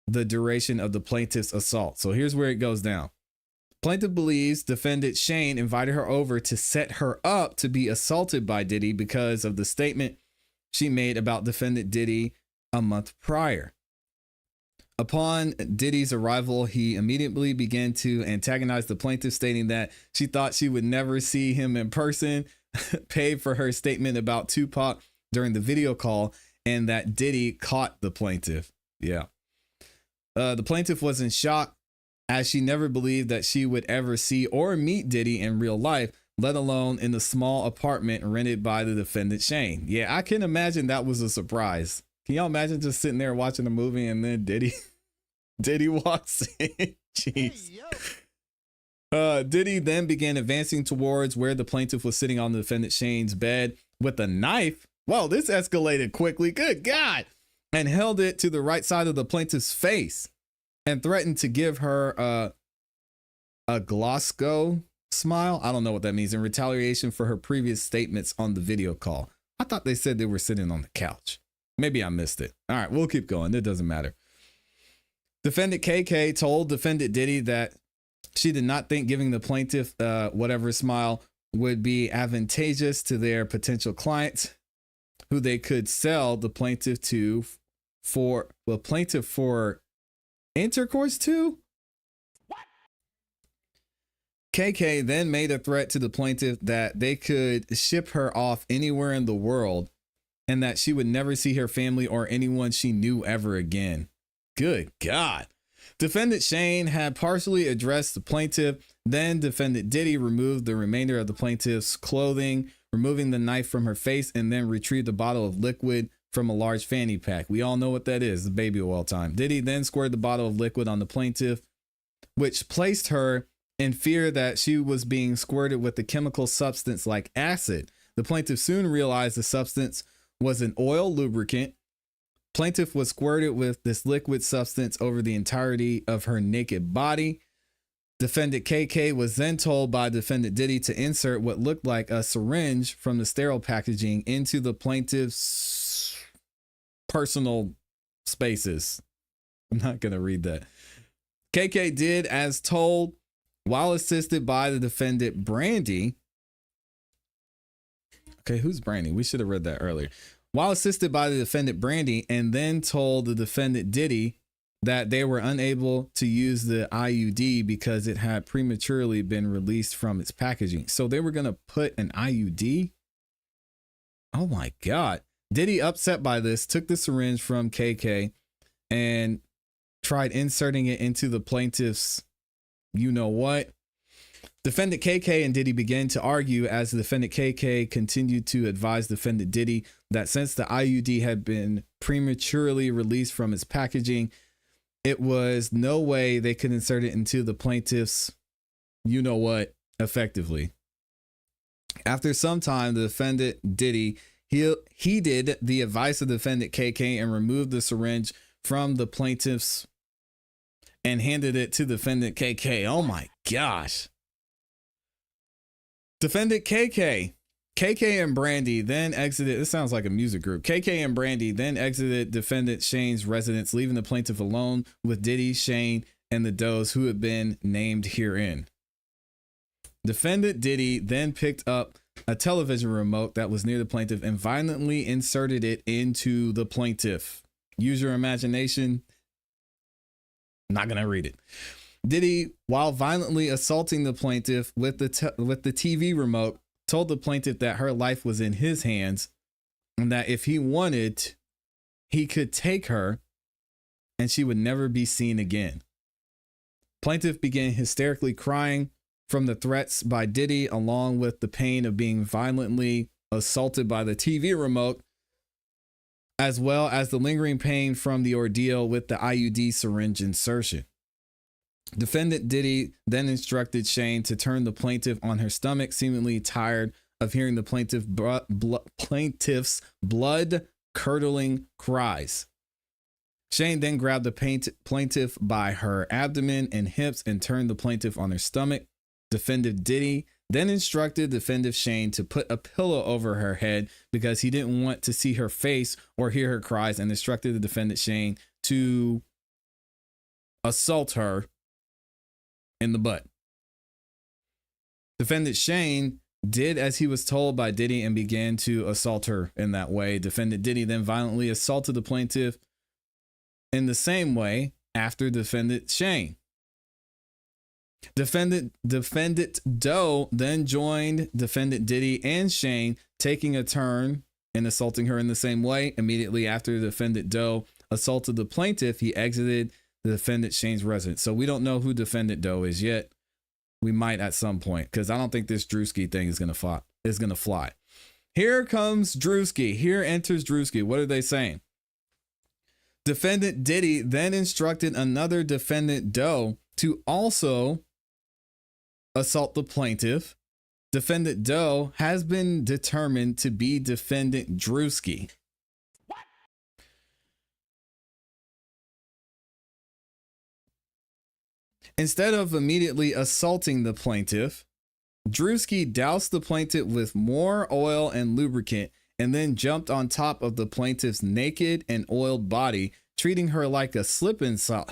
the duration of the plaintiff's assault. So here's where it goes down. Plaintiff believes defendant Shane invited her over to set her up to be assaulted by Diddy because of the statement she made about defendant Diddy a month prior. Upon Diddy's arrival, he immediately began to antagonize the plaintiff, stating that she thought she would never see him in person, paid for her statement about Tupac during the video call, and that Diddy caught the plaintiff. Yeah. The plaintiff was in shock as she never believed that she would ever see or meet Diddy in real life, let alone in the small apartment rented by the defendant Shane. Yeah, I can imagine that was a surprise. Can y'all imagine just sitting there watching a movie and then Diddy walks in? Jeez. Diddy then began advancing towards where the plaintiff was sitting on the defendant Shane's bed with a knife. Whoa, this escalated quickly. Good God. And held it to the right side of the plaintiff's face and threatened to give her a Glasgow smile. I don't know what that means. In retaliation for her previous statements on the video call. I thought they said they were sitting on the couch. Maybe I missed it. All right, we'll keep going. It doesn't matter. Defendant KK told defendant Diddy that she did not think giving the plaintiff whatever smile would be advantageous to their potential clients, who they could sell the plaintiff to for intercourse to. KK then made a threat to the plaintiff that they could ship her off anywhere in the world and that she would never see her family or anyone she knew ever again. Good God. Defendant Shane had partially addressed the plaintiff. Then defendant Diddy removed the remainder of the plaintiff's clothing, removing the knife from her face, and then retrieved a bottle of liquid from a large fanny pack. We all know what that is, the baby oil time. Diddy then squirted the bottle of liquid on the plaintiff, which placed her in fear that she was being squirted with a chemical substance like acid. The plaintiff soon realized the substance was an oil lubricant. Plaintiff was squirted with this liquid substance over the entirety of her naked body. Defendant KK was then told by defendant Diddy to insert what looked like a syringe from the sterile packaging into the plaintiff's personal spaces. I'm not going to read that. KK did as told while assisted by the defendant Brandy. Okay, who's Brandy? We should have read that earlier. While assisted by the defendant Brandy, and then told the defendant Diddy that they were unable to use the IUD because it had prematurely been released from its packaging. So they were going to put an IUD? Oh my God. Diddy, upset by this, took the syringe from KK and tried inserting it into the plaintiff's you-know-what. Defendant KK and Diddy began to argue as the defendant KK continued to advise defendant Diddy that since the IUD had been prematurely released from its packaging, it was no way they could insert it into the plaintiff's you-know-what effectively. After some time, the defendant Diddy heeded the advice of defendant KK and removed the syringe from the plaintiff's and handed it to defendant KK. Oh my gosh. Defendant KK and Brandy then exited. This sounds like a music group. KK and Brandy then exited defendant Shane's residence, leaving the plaintiff alone with Diddy, Shane, and the does who had been named herein. Defendant Diddy then picked up a television remote that was near the plaintiff and violently inserted it into the plaintiff. Use your imagination. Not going to read it. Diddy, while violently assaulting the plaintiff with the TV remote, told the plaintiff that her life was in his hands and that if he wanted, he could take her and she would never be seen again. Plaintiff began hysterically crying from the threats by Diddy, along with the pain of being violently assaulted by the TV remote, as well as the lingering pain from the ordeal with the IUD syringe insertion. Defendant Diddy then instructed Shane to turn the plaintiff on her stomach, seemingly tired of hearing the plaintiff's blood-curdling cries. Shane then grabbed the plaintiff by her abdomen and hips and turned the plaintiff on her stomach. Defendant Diddy then instructed defendant Shane to put a pillow over her head because he didn't want to see her face or hear her cries, and instructed the defendant Shane to assault her in the butt. Defendant Shane did as he was told by Diddy and began to assault her in that way. Defendant Diddy then violently assaulted the plaintiff in the same way after defendant Shane. Defendant Doe then joined defendant Diddy and Shane, taking a turn and assaulting her in the same way. Immediately after defendant Doe assaulted the plaintiff, he exited the defendant Shane's residence. So we don't know who defendant Doe is yet. We might at some point, because I don't think this Druski thing is gonna fly. Here comes Druski. Here enters Druski. What are they saying? Defendant Diddy then instructed another defendant Doe to also assault the plaintiff. Defendant Doe has been determined to be defendant Druski. Instead of immediately assaulting the plaintiff, Druski doused the plaintiff with more oil and lubricant and then jumped on top of the plaintiff's naked and oiled body, treating her like a slip-and slide.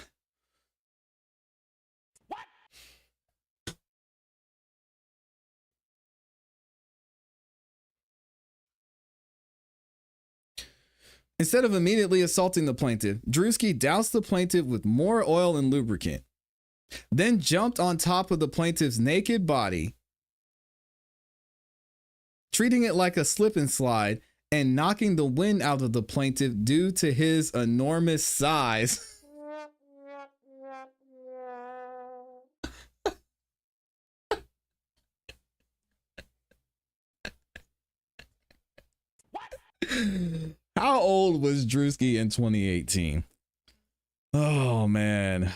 Instead of immediately assaulting the plaintiff, Druski doused the plaintiff with more oil and lubricant, then jumped on top of the plaintiff's naked body, treating it like a slip and slide and knocking the wind out of the plaintiff due to his enormous size. How old was Druski in 2018? Oh, man.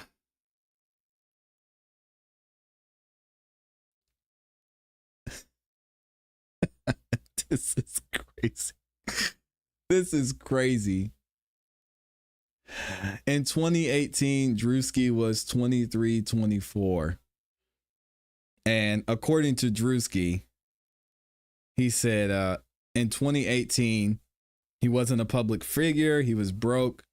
This is crazy. This is crazy. In 2018, Druski was 23, 24. And according to Druski, he said in 2018, he wasn't a public figure. He was broke,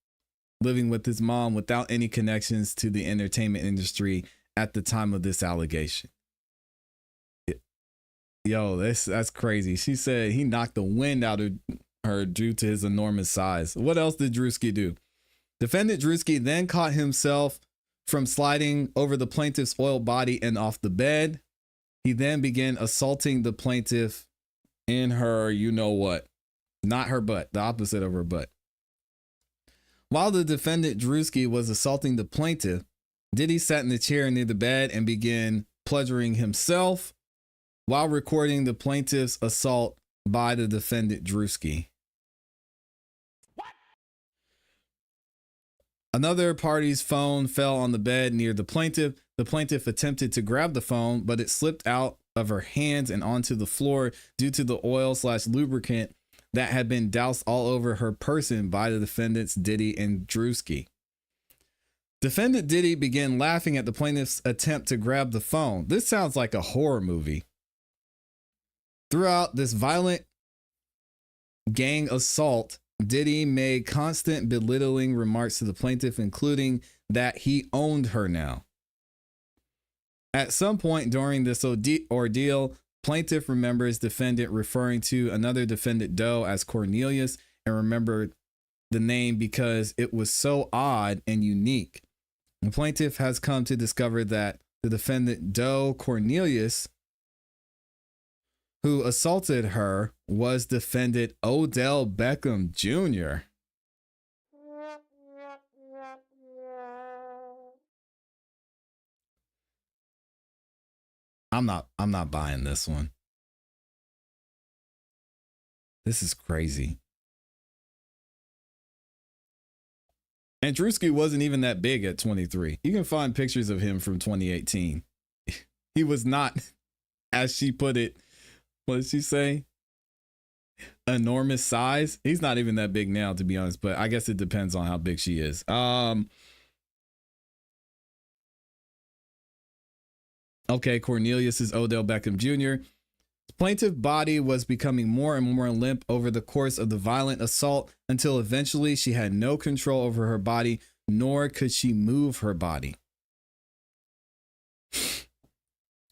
living with his mom without any connections to the entertainment industry at the time of this allegation. Yo, that's crazy. She said he knocked the wind out of her due to his enormous size. What else did Druski do? Defendant Druski then caught himself from sliding over the plaintiff's oiled body and off the bed. He then began assaulting the plaintiff in her, you know what, not her butt, the opposite of her butt. While the defendant Druski was assaulting the plaintiff, Diddy sat in the chair near the bed and began pleasuring himself while recording the plaintiff's assault by the defendant Druski. Another party's phone fell on the bed near the plaintiff. The plaintiff attempted to grab the phone, but it slipped out of her hands and onto the floor due to the oil/lubricant that had been doused all over her person by the defendants Diddy and Druski. Defendant Diddy began laughing at the plaintiff's attempt to grab the phone. This sounds like a horror movie. Throughout this violent gang assault, Diddy made constant belittling remarks to the plaintiff, including that he owned her now. At some point during this ordeal, plaintiff remembers defendant referring to another defendant Doe as Cornelius and remembered the name because it was so odd and unique. The plaintiff has come to discover that the defendant Doe Cornelius, who assaulted her, was defendant Odell Beckham Jr. I'm not buying this one. This is crazy. And Druski wasn't even that big at 23. You can find pictures of him from 2018. He was not, as she put it, what did she say? Enormous size. He's not even that big now, to be honest, but I guess it depends on how big she is. Okay, Cornelius is Odell Beckham Jr. The plaintiff's body was becoming more and more limp over the course of the violent assault until eventually she had no control over her body, nor could she move her body.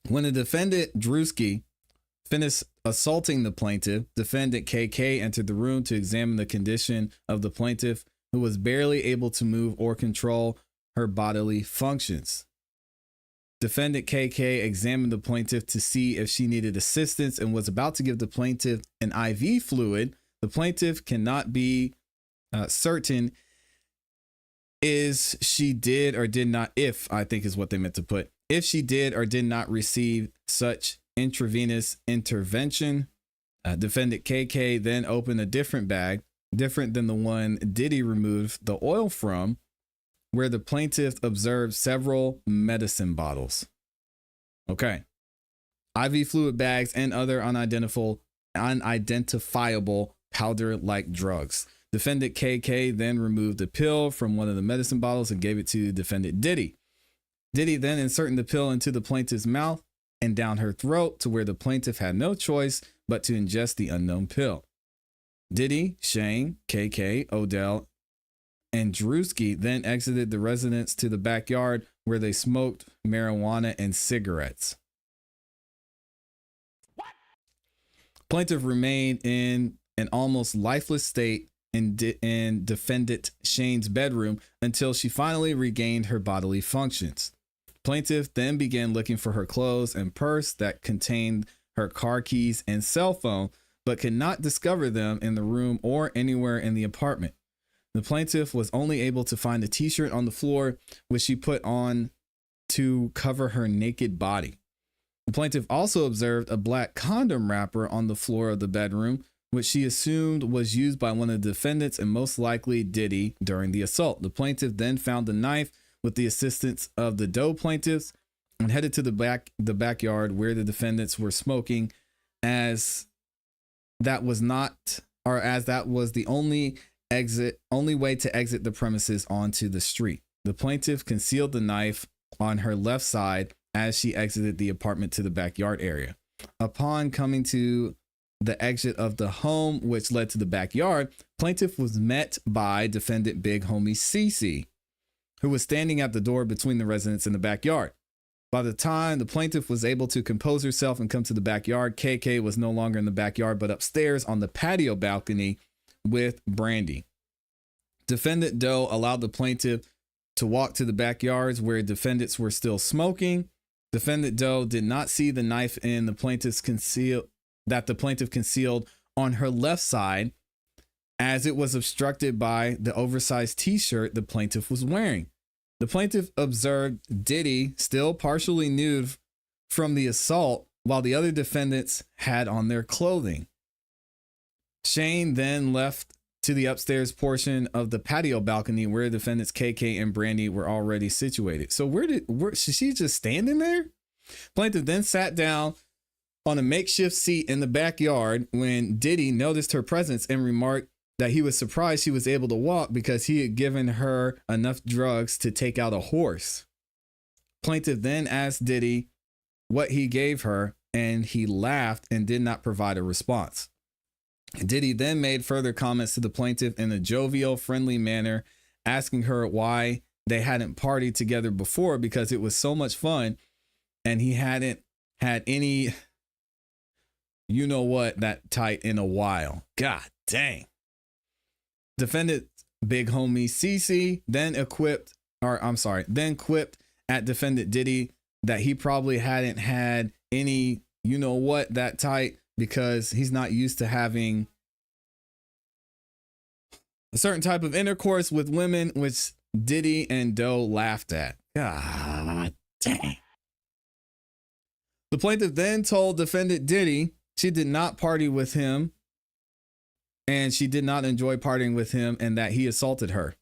When the defendant Druski finished assaulting the plaintiff, defendant KK entered the room to examine the condition of the plaintiff, who was barely able to move or control her bodily functions. Defendant KK examined the plaintiff to see if she needed assistance and was about to give the plaintiff an IV fluid. The plaintiff cannot be certain is she did or did not, if I think is what they meant to put, if she did or did not receive such intravenous intervention. Defendant KK then opened a different bag, different than the one Diddy removed the oil from, where the plaintiff observed several medicine bottles. Okay. IV fluid bags and other unidentifiable powder-like drugs. Defendant KK then removed a pill from one of the medicine bottles and gave it to defendant Diddy. Diddy then inserted the pill into the plaintiff's mouth. and down her throat to where the plaintiff had no choice but to ingest the unknown pill. Diddy, Shane, KK, Odell, and Druski then exited the residence to the backyard where they smoked marijuana and cigarettes. Plaintiff remained in an almost lifeless state in defendant Shane's bedroom until she finally regained her bodily functions. Plaintiff then began looking for her clothes and purse that contained her car keys and cell phone, but could not discover them in the room or anywhere in the apartment. The plaintiff was only able to find a t-shirt on the floor, which she put on to cover her naked body. The plaintiff also observed a black condom wrapper on the floor of the bedroom, which she assumed was used by one of the defendants and most likely Diddy during the assault. The plaintiff then found the knife with the assistance of the Doe plaintiffs and headed to the backyard where the defendants were smoking, as that was the only way to exit the premises onto the street. The plaintiff concealed the knife on her left side as she exited the apartment to the backyard area. Upon coming to the exit of the home, which led to the backyard, plaintiff was met by defendant Big Homie CC, who was standing at the door between the residence and the backyard. By the time the plaintiff was able to compose herself and come to the backyard, KK was no longer in the backyard, but upstairs on the patio balcony with Brandy. Defendant Doe allowed the plaintiff to walk to the backyards where defendants were still smoking. Defendant Doe did not see the knife in the plaintiff concealed on her left side, as it was obstructed by the oversized t-shirt the plaintiff was wearing. The plaintiff observed Diddy still partially nude from the assault, while the other defendants had on their clothing. Shane then left to the upstairs portion of the patio balcony where defendants KK and Brandy were already situated. So where she just standing there? Plaintiff then sat down on a makeshift seat in the backyard when Diddy noticed her presence and remarked that he was surprised she was able to walk because he had given her enough drugs to take out a horse. Plaintiff then asked Diddy what he gave her, and he laughed and did not provide a response. Diddy then made further comments to the plaintiff in a jovial, friendly manner, asking her why they hadn't partied together before because it was so much fun and he hadn't had any, that tight in a while. God dang. Defendant Big Homie CC then quipped at defendant Diddy that he probably hadn't had any, that tight because he's not used to having a certain type of intercourse with women, which Diddy and Doe laughed at. God dang. The plaintiff then told defendant Diddy she did not party with him and she did not enjoy partying with him and that he assaulted her.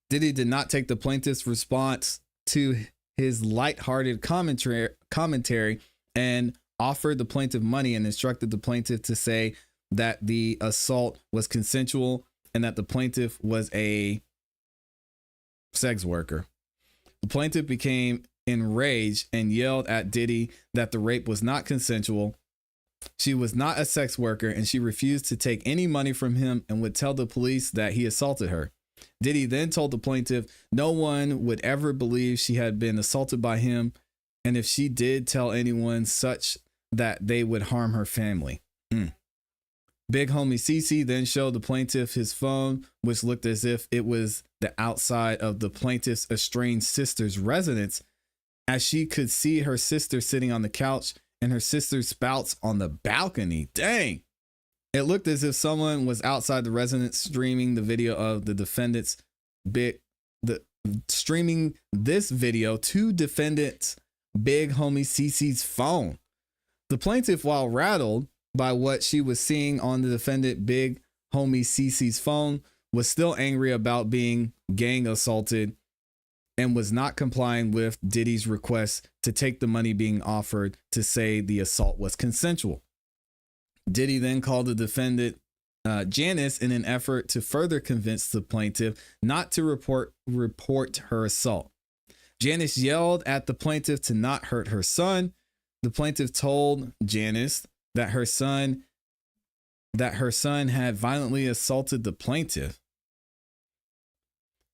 Diddy did not take the plaintiff's response to his lighthearted commentary and offered the plaintiff money and instructed the plaintiff to say that the assault was consensual and that the plaintiff was a sex worker. The plaintiff became enraged and yelled at Diddy that the rape was not consensual. She was not a sex worker and she refused to take any money from him and would tell the police that he assaulted her. Diddy then told the plaintiff no one would ever believe she had been assaulted by him, and if she did tell anyone such, that they would harm her family. Big Homie CC then showed the plaintiff his phone, which looked as if it was the outside of the plaintiff's estranged sister's residence, as she could see her sister sitting on the couch and her sister's spouts on the balcony. Dang. It looked as if someone was outside the residence streaming the video of the defendant's streaming this video to defendant's Big Homie CC's phone. The plaintiff, while rattled by what she was seeing on the defendant Big Homie CC's phone, was still angry about being gang assaulted and was not complying with Diddy's request to take the money being offered to say the assault was consensual. Diddy then called the defendant Janice in an effort to further convince the plaintiff not to report her assault. Janice yelled at the plaintiff to not hurt her son. The plaintiff told Janice that her son had violently assaulted the plaintiff.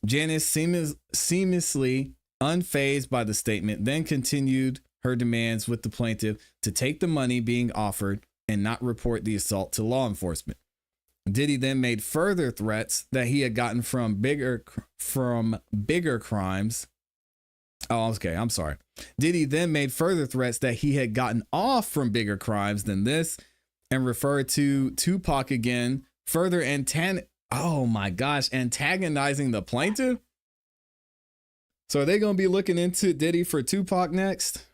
Janice, seamlessly unfazed by the statement, then continued her demands with the plaintiff to take the money being offered and not report the assault to law enforcement. Diddy then made further threats that he had gotten from bigger crimes. Oh, okay. I'm sorry. Diddy then made further threats that he had gotten off from bigger crimes than this and referred to Tupac again, further antagonizing the plaintiff. So are they going to be looking into Diddy for Tupac next?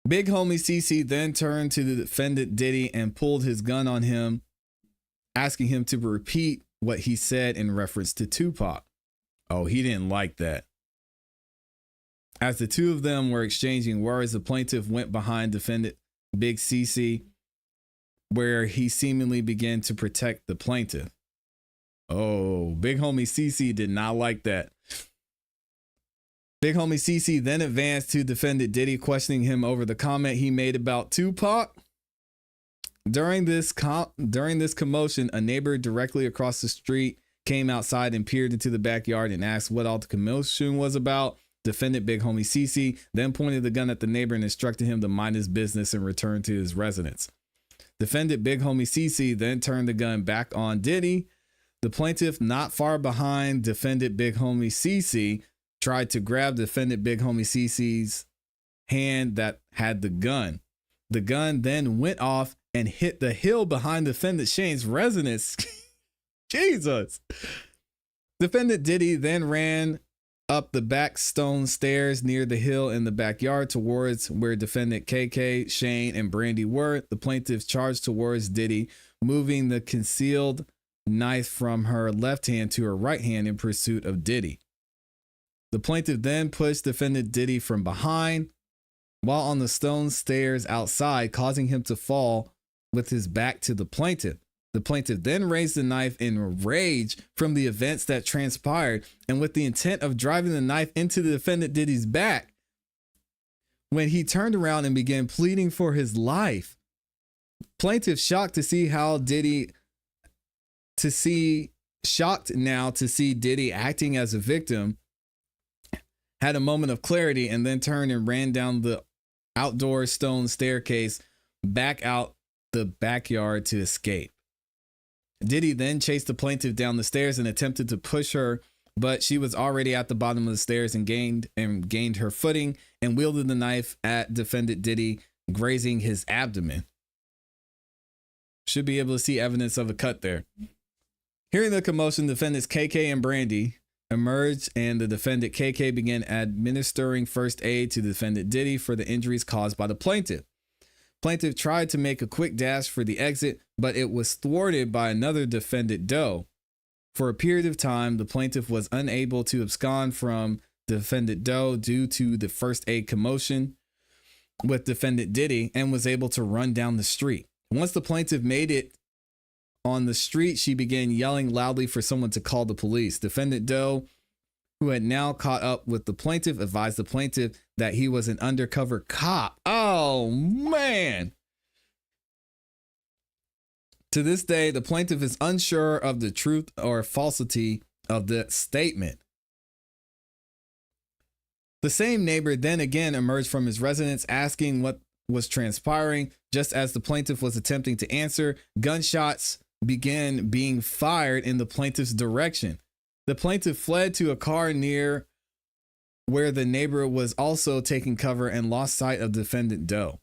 Big homie CC then turned to the defendant Diddy and pulled his gun on him, asking him to repeat what he said in reference to Tupac. Oh, he didn't like that. As the two of them were exchanging words, the plaintiff went behind defendant Big CC, where he seemingly began to protect the plaintiff. Oh, big homie CC did not like that. Big homie CC then advanced to defendant Diddy, questioning him over the comment he made about Tupac. During this commotion, a neighbor directly across the street came outside and peered into the backyard and asked what all the commotion was about. Defendant Big homie CC then pointed the gun at the neighbor and instructed him to mind his business and return to his residence. Defendant Big homie CC then turned the gun back on Diddy. The plaintiff, not far behind defendant Big homie CC, tried to grab defendant Big homie CC's hand that had the gun. The gun then went off and hit the hill behind defendant Shane's residence. Jesus. Defendant Diddy then ran up the back stone stairs near the hill in the backyard towards where defendant KK, Shane, and Brandy were. The plaintiff charged towards Diddy, moving the concealed knife from her left hand to her right hand in pursuit of Diddy. The plaintiff then pushed defendant Diddy from behind while on the stone stairs outside, causing him to fall with his back to the plaintiff. The plaintiff then raised the knife in rage from the events that transpired and with the intent of driving the knife into the defendant Diddy's back. When he turned around and began pleading for his life, plaintiff shocked now to see Diddy acting as a victim, had a moment of clarity and then turned and ran down the outdoor stone staircase back out the backyard to escape. Diddy then chased the plaintiff down the stairs and attempted to push her, but she was already at the bottom of the stairs and gained her footing and wielded the knife at defendant Diddy, grazing his abdomen. Should be able to see evidence of a cut there. Hearing the commotion, defendants KK and Brandy emerged and the defendant KK began administering first aid to defendant Diddy for the injuries caused by the plaintiff. Plaintiff tried to make a quick dash for the exit, but it was thwarted by another defendant Doe. For a period of time, the plaintiff was unable to abscond from defendant Doe due to the first aid commotion with defendant Diddy and was able to run down the street. Once the plaintiff made it on the street, she began yelling loudly for someone to call the police. Defendant Doe, who had now caught up with the plaintiff, advised the plaintiff that he was an undercover cop. Oh, man. To this day, the plaintiff is unsure of the truth or falsity of the statement. The same neighbor then again emerged from his residence asking what was transpiring. Just as the plaintiff was attempting to answer, gunshots began being fired in the plaintiff's direction. The plaintiff fled to a car near where the neighbor was also taking cover and lost sight of defendant Doe.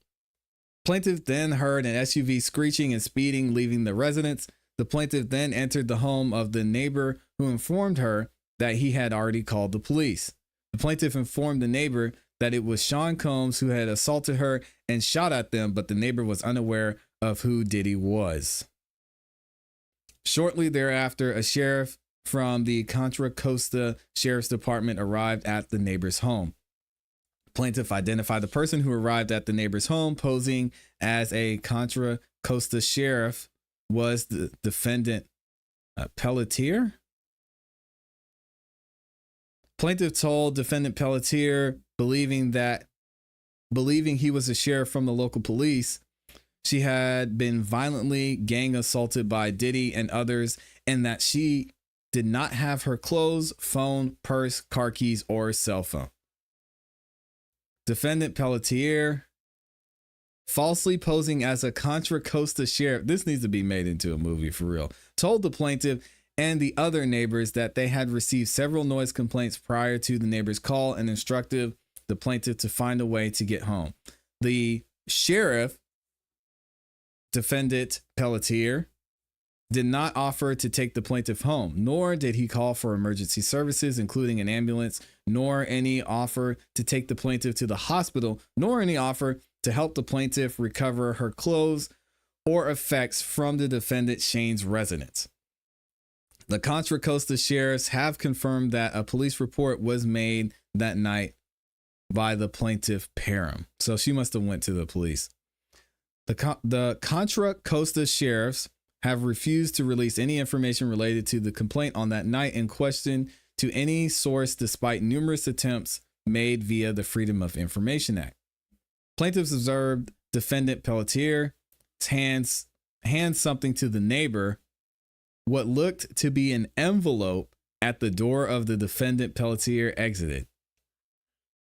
Plaintiff then heard an SUV screeching and speeding, leaving the residence. The plaintiff then entered the home of the neighbor, who informed her that he had already called the police. The plaintiff informed the neighbor that it was Sean Combs who had assaulted her and shot at them, but the neighbor was unaware of who Diddy was. Shortly thereafter, a sheriff from the Contra Costa Sheriff's Department arrived at the neighbor's home. Plaintiff identified the person who arrived at the neighbor's home posing as a Contra Costa sheriff was the defendant Pelletier. Plaintiff told defendant Pelletier, believing he was a sheriff from the local police, she had been violently gang assaulted by Diddy and others, and that she did not have her clothes, phone, purse, car keys, or cell phone. Defendant Pelletier, falsely posing as a Contra Costa sheriff, this needs to be made into a movie for real, told the plaintiff and the other neighbors that they had received several noise complaints prior to the neighbor's call and instructed the plaintiff to find a way to get home. The sheriff, defendant Pelletier, did not offer to take the plaintiff home, nor did he call for emergency services, including an ambulance, nor any offer to take the plaintiff to the hospital, nor any offer to help the plaintiff recover her clothes or effects from the defendant Shane's residence. The Contra Costa sheriffs have confirmed that a police report was made that night by the plaintiff Parham. So she must have went to the police. The Contra Costa sheriffs have refused to release any information related to the complaint on that night in question to any source, despite numerous attempts made via the Freedom of Information Act. Plaintiffs observed defendant Pelletier hand something to the neighbor, what looked to be an envelope, at the door of the defendant Pelletier exited.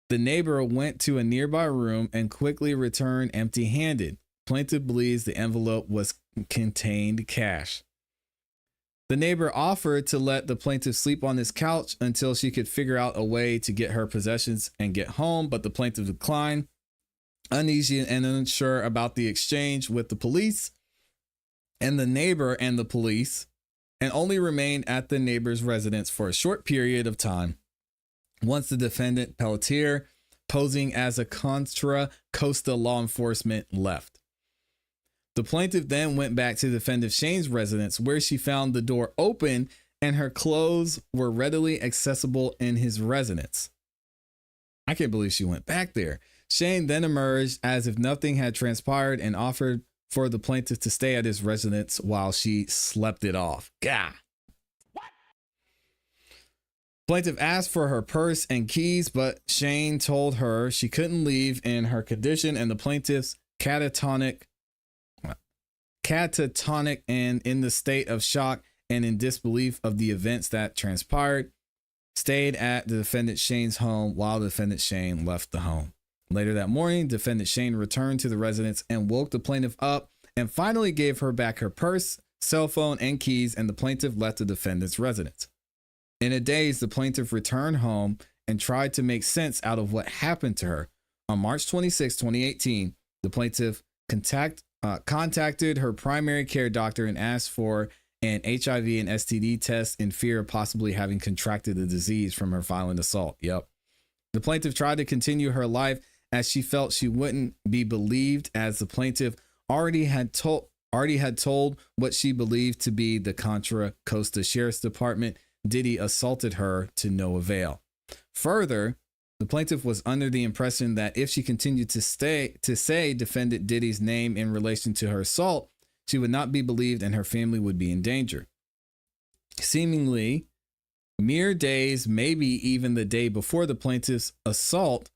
The neighbor went to a nearby room and quickly returned empty-handed. Plaintiff believes the envelope contained cash. The neighbor offered to let the plaintiff sleep on his couch until she could figure out a way to get her possessions and get home, but the plaintiff declined, uneasy and unsure about the exchange with the police and the neighbor and the police, and only remained at the neighbor's residence for a short period of time. Once the defendant Pelletier, posing as a Contra Costa law enforcement, left. The plaintiff then went back to defendant Shane's residence, where she found the door open and her clothes were readily accessible in his residence. I can't believe she went back there. Shane then emerged as if nothing had transpired and offered for the plaintiff to stay at his residence while she slept it off. Gah. Plaintiff asked for her purse and keys, but Shane told her she couldn't leave in her condition, and the plaintiff's catatonic and in the state of shock and in disbelief of the events that transpired, stayed at the defendant Shane's home while defendant Shane left the home. Later that morning, defendant Shane returned to the residence and woke the plaintiff up and finally gave her back her purse, cell phone, and keys, and the plaintiff left the defendant's residence. In a daze, the plaintiff returned home and tried to make sense out of what happened to her. On March 26, 2018, the plaintiff contacted her primary care doctor and asked for an HIV and STD test in fear of possibly having contracted the disease from her violent assault. Yep. The plaintiff tried to continue her life as she felt she wouldn't be believed, as the plaintiff already had told what she believed to be the Contra Costa Sheriff's Department. Diddy assaulted her to no avail. Further, the plaintiff was under the impression that if she continued to say defendant Diddy's name in relation to her assault, she would not be believed and her family would be in danger. Seemingly, mere days, maybe even the day before the plaintiff's assault,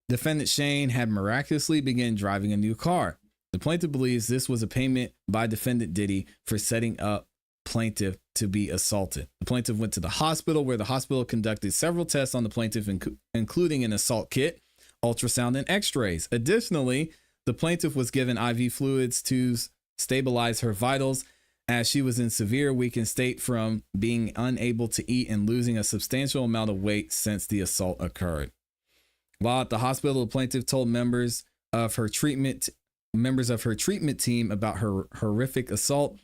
defendant Shane had miraculously begun driving a new car. The plaintiff believes this was a payment by defendant Diddy for setting up plaintiff to be assaulted. The plaintiff went to the hospital, where the hospital conducted several tests on the plaintiff, including an assault kit, ultrasound, and x-rays. Additionally, the plaintiff was given IV fluids to stabilize her vitals, as she was in severe weakened state from being unable to eat and losing a substantial amount of weight since the assault occurred. While at the hospital, the plaintiff told members of her treatment team about her horrific assault,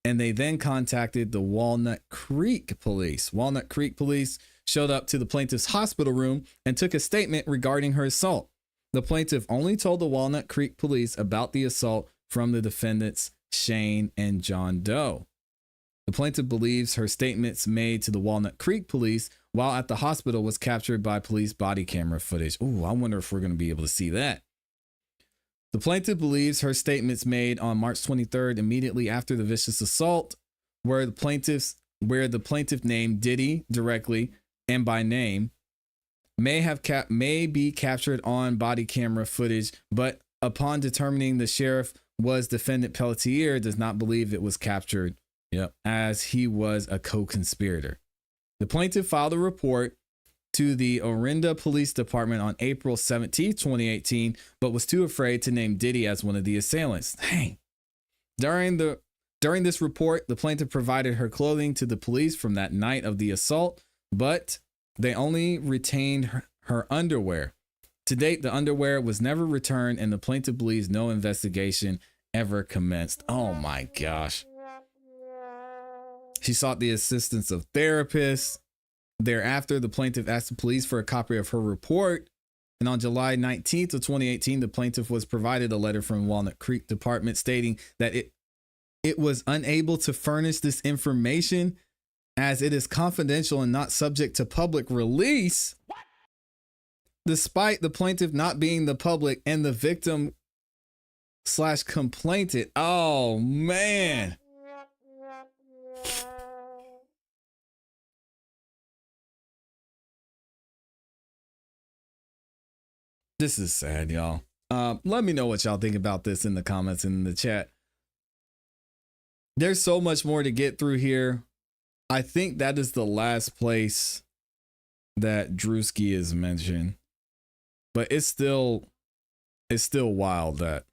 and they then contacted the Walnut Creek police. Walnut Creek police showed up to the plaintiff's hospital room and took a statement regarding her assault. The plaintiff only told the Walnut Creek police about the assault from the defendants Shane and John Doe. The plaintiff believes her statements made to the Walnut Creek police while at the hospital was captured by police body camera footage. Ooh, I wonder if we're going to be able to see that. The plaintiff believes her statements made on March 23rd, immediately after the vicious assault, where the plaintiff named Diddy directly and by name, may be captured on body camera footage, but upon determining the sheriff was defendant Pelletier, does not believe it was captured. Yep, as he was a co-conspirator. The plaintiff filed a report to the Orinda Police Department on April 17, 2018, but was too afraid to name Diddy as one of the assailants. Dang. During this report, the plaintiff provided her clothing to the police from that night of the assault, but they only retained her underwear. To date, the underwear was never returned, and the plaintiff believes no investigation ever commenced. Oh my gosh. She sought the assistance of therapists. Thereafter, the plaintiff asked the police for a copy of her report. And on July 19th of 2018, the plaintiff was provided a letter from Walnut Creek Department stating that it was unable to furnish this information as it is confidential and not subject to public release. What? Despite the plaintiff not being the public and the victim / complainant. Oh, man. This is sad, y'all. Let me know what y'all think about this in the comments and in the chat. There's so much more to get through here. I think that is the last place that Druski is mentioned. But it's still wild that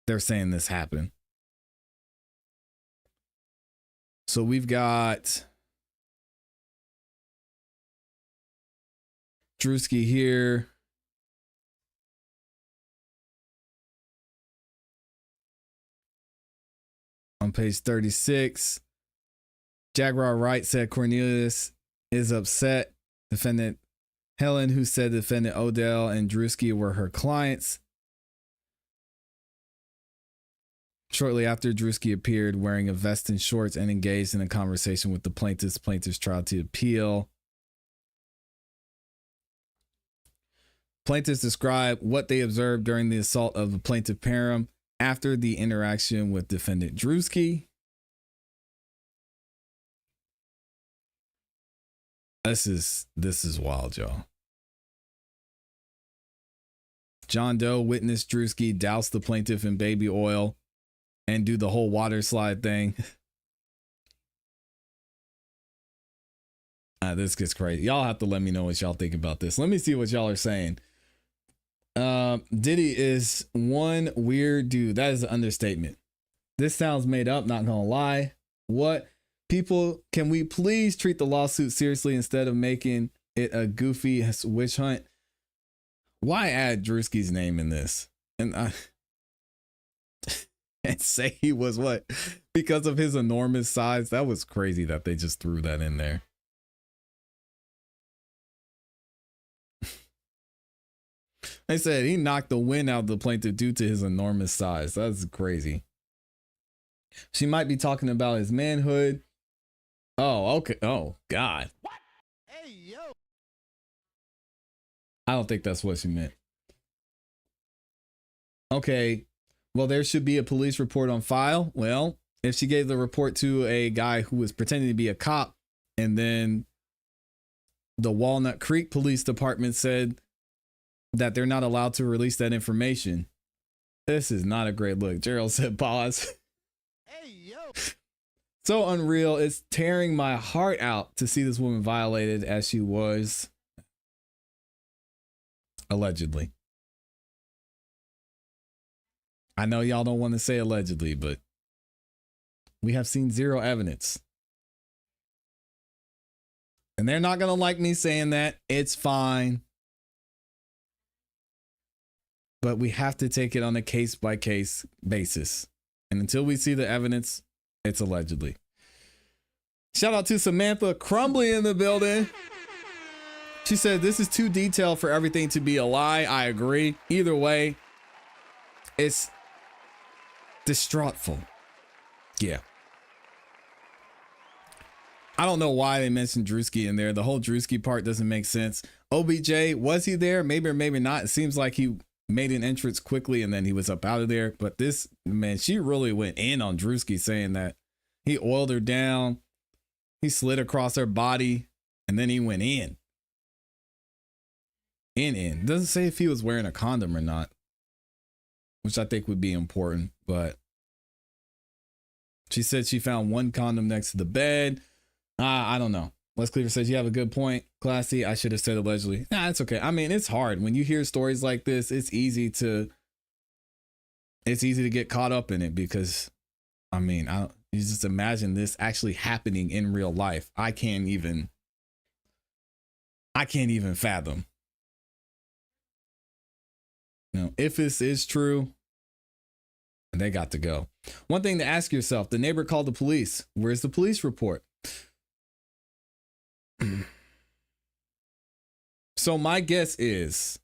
they're saying this happened. So we've got Druski here. On page 36, Jaguar Wright said Cornelius is upset. Defendant Helen, who said defendant Odell and Druski were her clients. Shortly after, Druski appeared wearing a vest and shorts and engaged in a conversation with the plaintiffs. Plaintiffs tried to appeal. Plaintiffs described what they observed during the assault of the plaintiff Parham after the interaction with defendant Druski. This is wild, y'all. John Doe witnessed Druski douse the plaintiff in baby oil and do the whole water slide thing. This gets crazy. Y'all have to let me know what y'all think about this. Let me see what y'all are saying. Diddy is one weird dude. That is an understatement. This sounds made up, not gonna lie. What? People, can we please treat the lawsuit seriously instead of making it a goofy witch hunt? Why add Druski's name in this? And and say he was what? Because of his enormous size? That was crazy that they just threw that in there. They said he knocked the wind out of the plaintiff due to his enormous size. That's crazy. She might be talking about his manhood. Oh, okay. Oh, God. What? Hey, yo. I don't think that's what she meant. Okay. Well, there should be a police report on file. Well, if she gave the report to a guy who was pretending to be a cop, and then the Walnut Creek Police Department said that they're not allowed to release that information. This is not a great look. Gerald said pause. Hey, yo. So unreal. It's tearing my heart out to see this woman violated as she was allegedly. I know y'all don't want to say allegedly, but we have seen zero evidence. And they're not going to like me saying that. It's fine. But we have to take it on a case-by-case basis. And until we see the evidence, it's allegedly. Shout out to Samantha Crumbly in the building. She said, this is too detailed for everything to be a lie. I agree. Either way, it's distraughtful. Yeah. I don't know why they mentioned Druski in there. The whole Druski part doesn't make sense. OBJ, was he there? Maybe or maybe not. It seems like he made an entrance quickly and then he was up out of there. But this, man, she really went in on Druski, saying that he oiled her down. He slid across her body And then he went in. In. Doesn't say if he was wearing a condom or not, which I think would be important, but she said she found one condom next to the bed. I don't know. Les Cleaver says you have a good point. Classy. I should have said allegedly. Nah, it's okay. I mean, it's hard when you hear stories like this. It's easy to get caught up in it because, I mean, you just imagine this actually happening in real life. I can't even fathom. You know, if this is true, they got to go. One thing to ask yourself, the neighbor called the police. Where's the police report? So my guess is,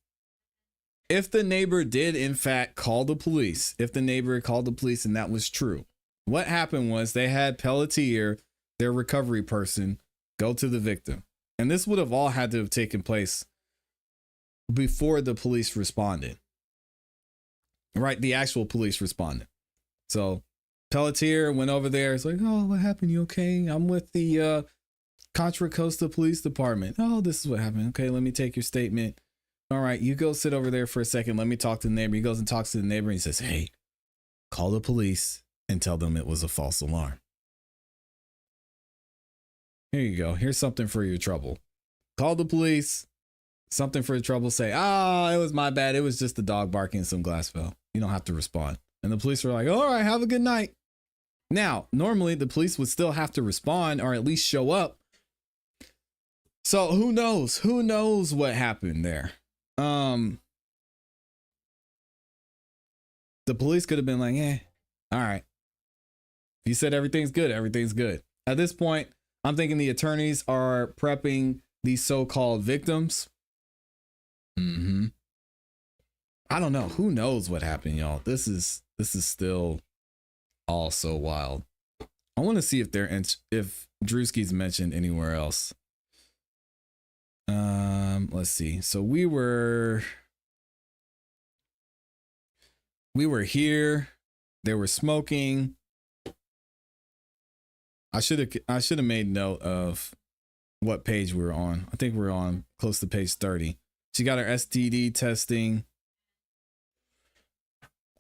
if the neighbor did in fact call the police, and that was true, what happened was they had Pelletier, their recovery person, go to the victim. And this would have all had to have taken place before the police responded. Right? The actual police responded. So Pelletier went over there. It's like, oh, what happened? You okay? I'm with the Contra Costa Police Department. Oh, this is what happened. Okay, let me take your statement. All right, you go sit over there for a second. Let me talk to the neighbor. He goes and talks to the neighbor and he says, hey, call the police and tell them it was a false alarm. Here you go. Here's something for your trouble. Call the police. Something for your trouble. Say, it was my bad. It was just the dog barking and some glass fell. You don't have to respond. And the police were like, all right, have a good night. Now, normally the police would still have to respond or at least show up. So who knows? Who knows what happened there? The police could have been like, all right. You said everything's good. Everything's good. At this point, I'm thinking the attorneys are prepping these so-called victims. I don't know. Who knows what happened, y'all? This is still all so wild. I want to see if Druski's mentioned anywhere else. Let's see. So we were here. They were smoking. I should have made note of what page we were on. I think we're on close to page 30. She got her STD testing.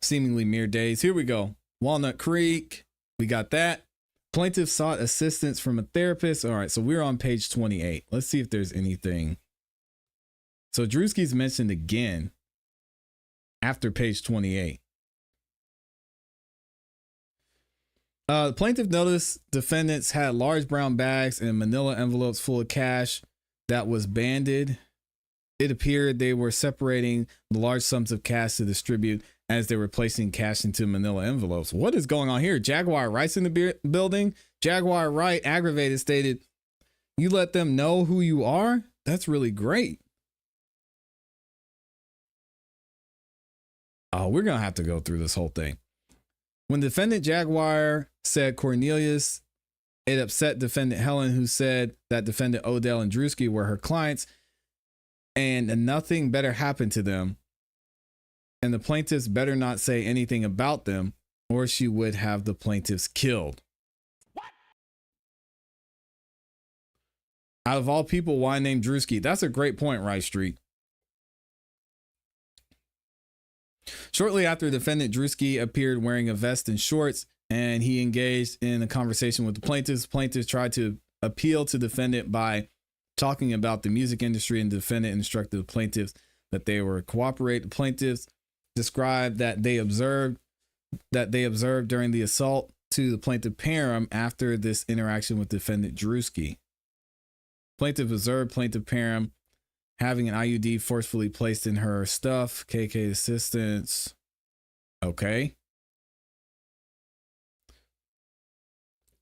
Seemingly mere days. Here we go. Walnut Creek. We got that. Plaintiff sought assistance from a therapist. All right, so we're on page 28. Let's see if there's anything. So Druski's mentioned again after page 28. The plaintiff noticed defendants had large brown bags and manila envelopes full of cash that was banded. It appeared they were separating the large sums of cash to distribute as they were placing cash into manila envelopes. What is going on here? Jaguar Wright's in the building. Jaguar Wright, aggravated, stated, you let them know who you are? That's really great. Oh, we're going to have to go through this whole thing. When defendant Jaguar said Cornelius, it upset defendant Helen, who said that defendant Odell and Druski were her clients and nothing better happened to them. And the plaintiffs better not say anything about them or she would have the plaintiffs killed. What? Out of all people, why name Druski? That's a great point, Rice Street. Shortly after, defendant Druski appeared wearing a vest and shorts, and he engaged in a conversation with the plaintiffs. Plaintiffs tried to appeal to defendant by talking about the music industry, and defendant instructed the plaintiffs that they were cooperate. The plaintiffs described that they observed during the assault to the plaintiff Parham after this interaction with defendant Druski. Plaintiff observed plaintiff Parham having an IUD forcefully placed in her stuff. KK assistance. Okay.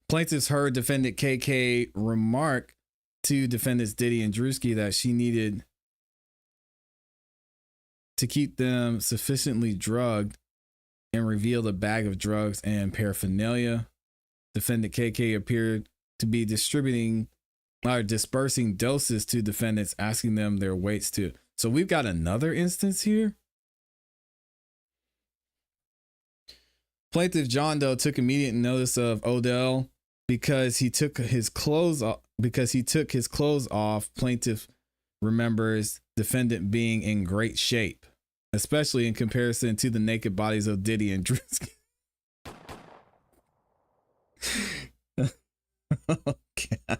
Plaintiffs heard defendant KK remark to defendants Diddy and Druski that she needed to keep them sufficiently drugged and revealed a bag of drugs and paraphernalia. Defendant KK appeared to be dispersing doses to defendants, asking them their weights too. So we've got another instance here. Plaintiff John Doe took immediate notice of Odell because he took his clothes off. Plaintiff remembers defendant being in great shape, especially in comparison to the naked bodies of Diddy and Druski. Oh, God.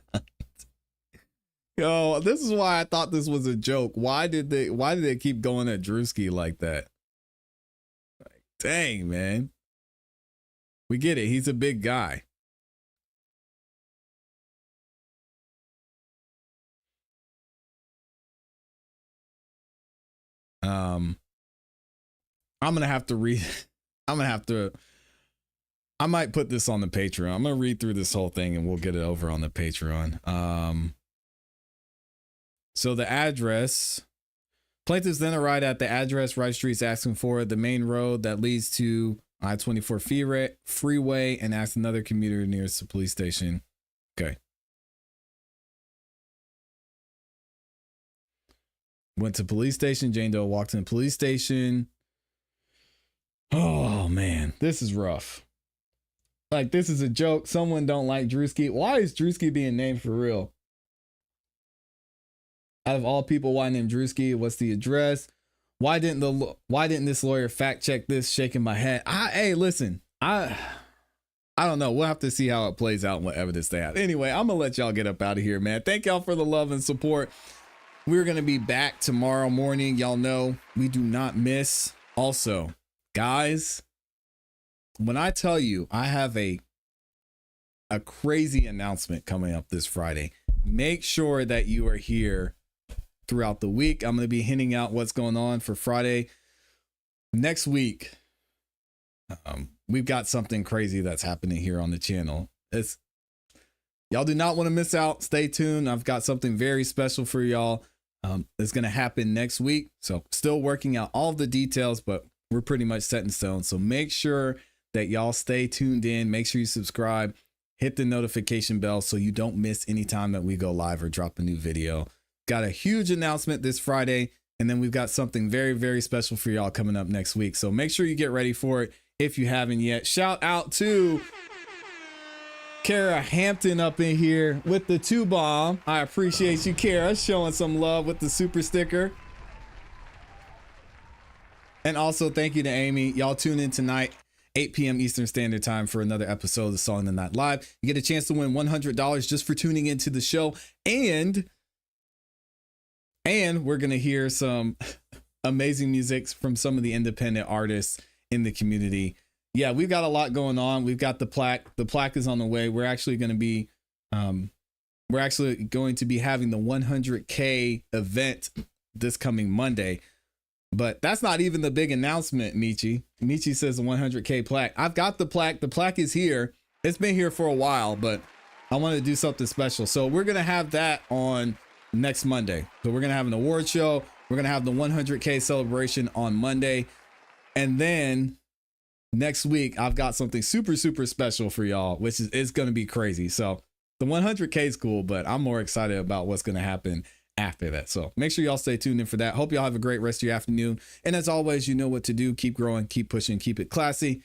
Yo, this is why I thought this was a joke. Why did they keep going at Druski like that? Like, dang, man. We get it. He's a big guy. I'm gonna have to read. I might put this on the Patreon. I'm gonna read through this whole thing and we'll get it over on the Patreon. So the address, plaintiffs then arrived at the address Wright Street's asking for the main road that leads to I-24 freeway and asked another commuter nearest the police station. Okay. Went to police station. Jane Doe walked in the police station. Oh man, this is rough. Like, this is a joke. Someone don't like Druski. Why is Druski being named for real? Out of all people, why name Druski? What's the address? Why didn't this lawyer fact check this? Shaking my head. Hey, listen, I don't know. We'll have to see how it plays out and what evidence they have. Anyway, I'm gonna let y'all get up out of here, man. Thank y'all for the love and support. We're gonna be back tomorrow morning. Y'all know we do not miss. Also, guys, when I tell you I have a crazy announcement coming up this Friday, make sure that you are here throughout the week. I'm going to be hinting out what's going on for Friday. Next week, we've got something crazy that's happening here on the channel. Y'all do not want to miss out. Stay tuned. I've got something very special for y'all. It's going to happen next week. So still working out all the details, but we're pretty much set in stone. So make sure that y'all stay tuned in. Make sure you subscribe, hit the notification bell so you don't miss any time that we go live or drop a new video. Got a huge announcement this Friday, and then we've got something very, very special for y'all coming up next week. So make sure you get ready for it if you haven't yet. Shout out to Kara Hampton up in here with the 2-bomb. I appreciate you, Kara, showing some love with the super sticker. And also thank you to Amy. Y'all tune in tonight, 8 p.m. Eastern Standard Time, for another episode of Song the Night Live. You get a chance to win $100 just for tuning into the show. And we're going to hear some amazing music from some of the independent artists in the community. Yeah, we've got a lot going on. We've got the plaque. The plaque is on the way. We're actually going to be having the 100K event this coming Monday. But that's not even the big announcement, Michi. Michi says the 100K plaque. I've got the plaque. The plaque is here. It's been here for a while, but I want to do something special. So we're going to have that on next Monday. So we're going to have an award show. We're going to have the 100K celebration on Monday. And then next week, I've got something super, super special for y'all, which is going to be crazy. So the 100K is cool, but I'm more excited about what's going to happen after that. So make sure y'all stay tuned in for that. Hope y'all have a great rest of your afternoon. And as always, you know what to do. Keep growing, keep pushing, keep it classy.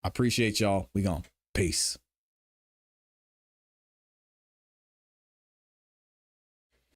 I appreciate y'all. We gone. Peace.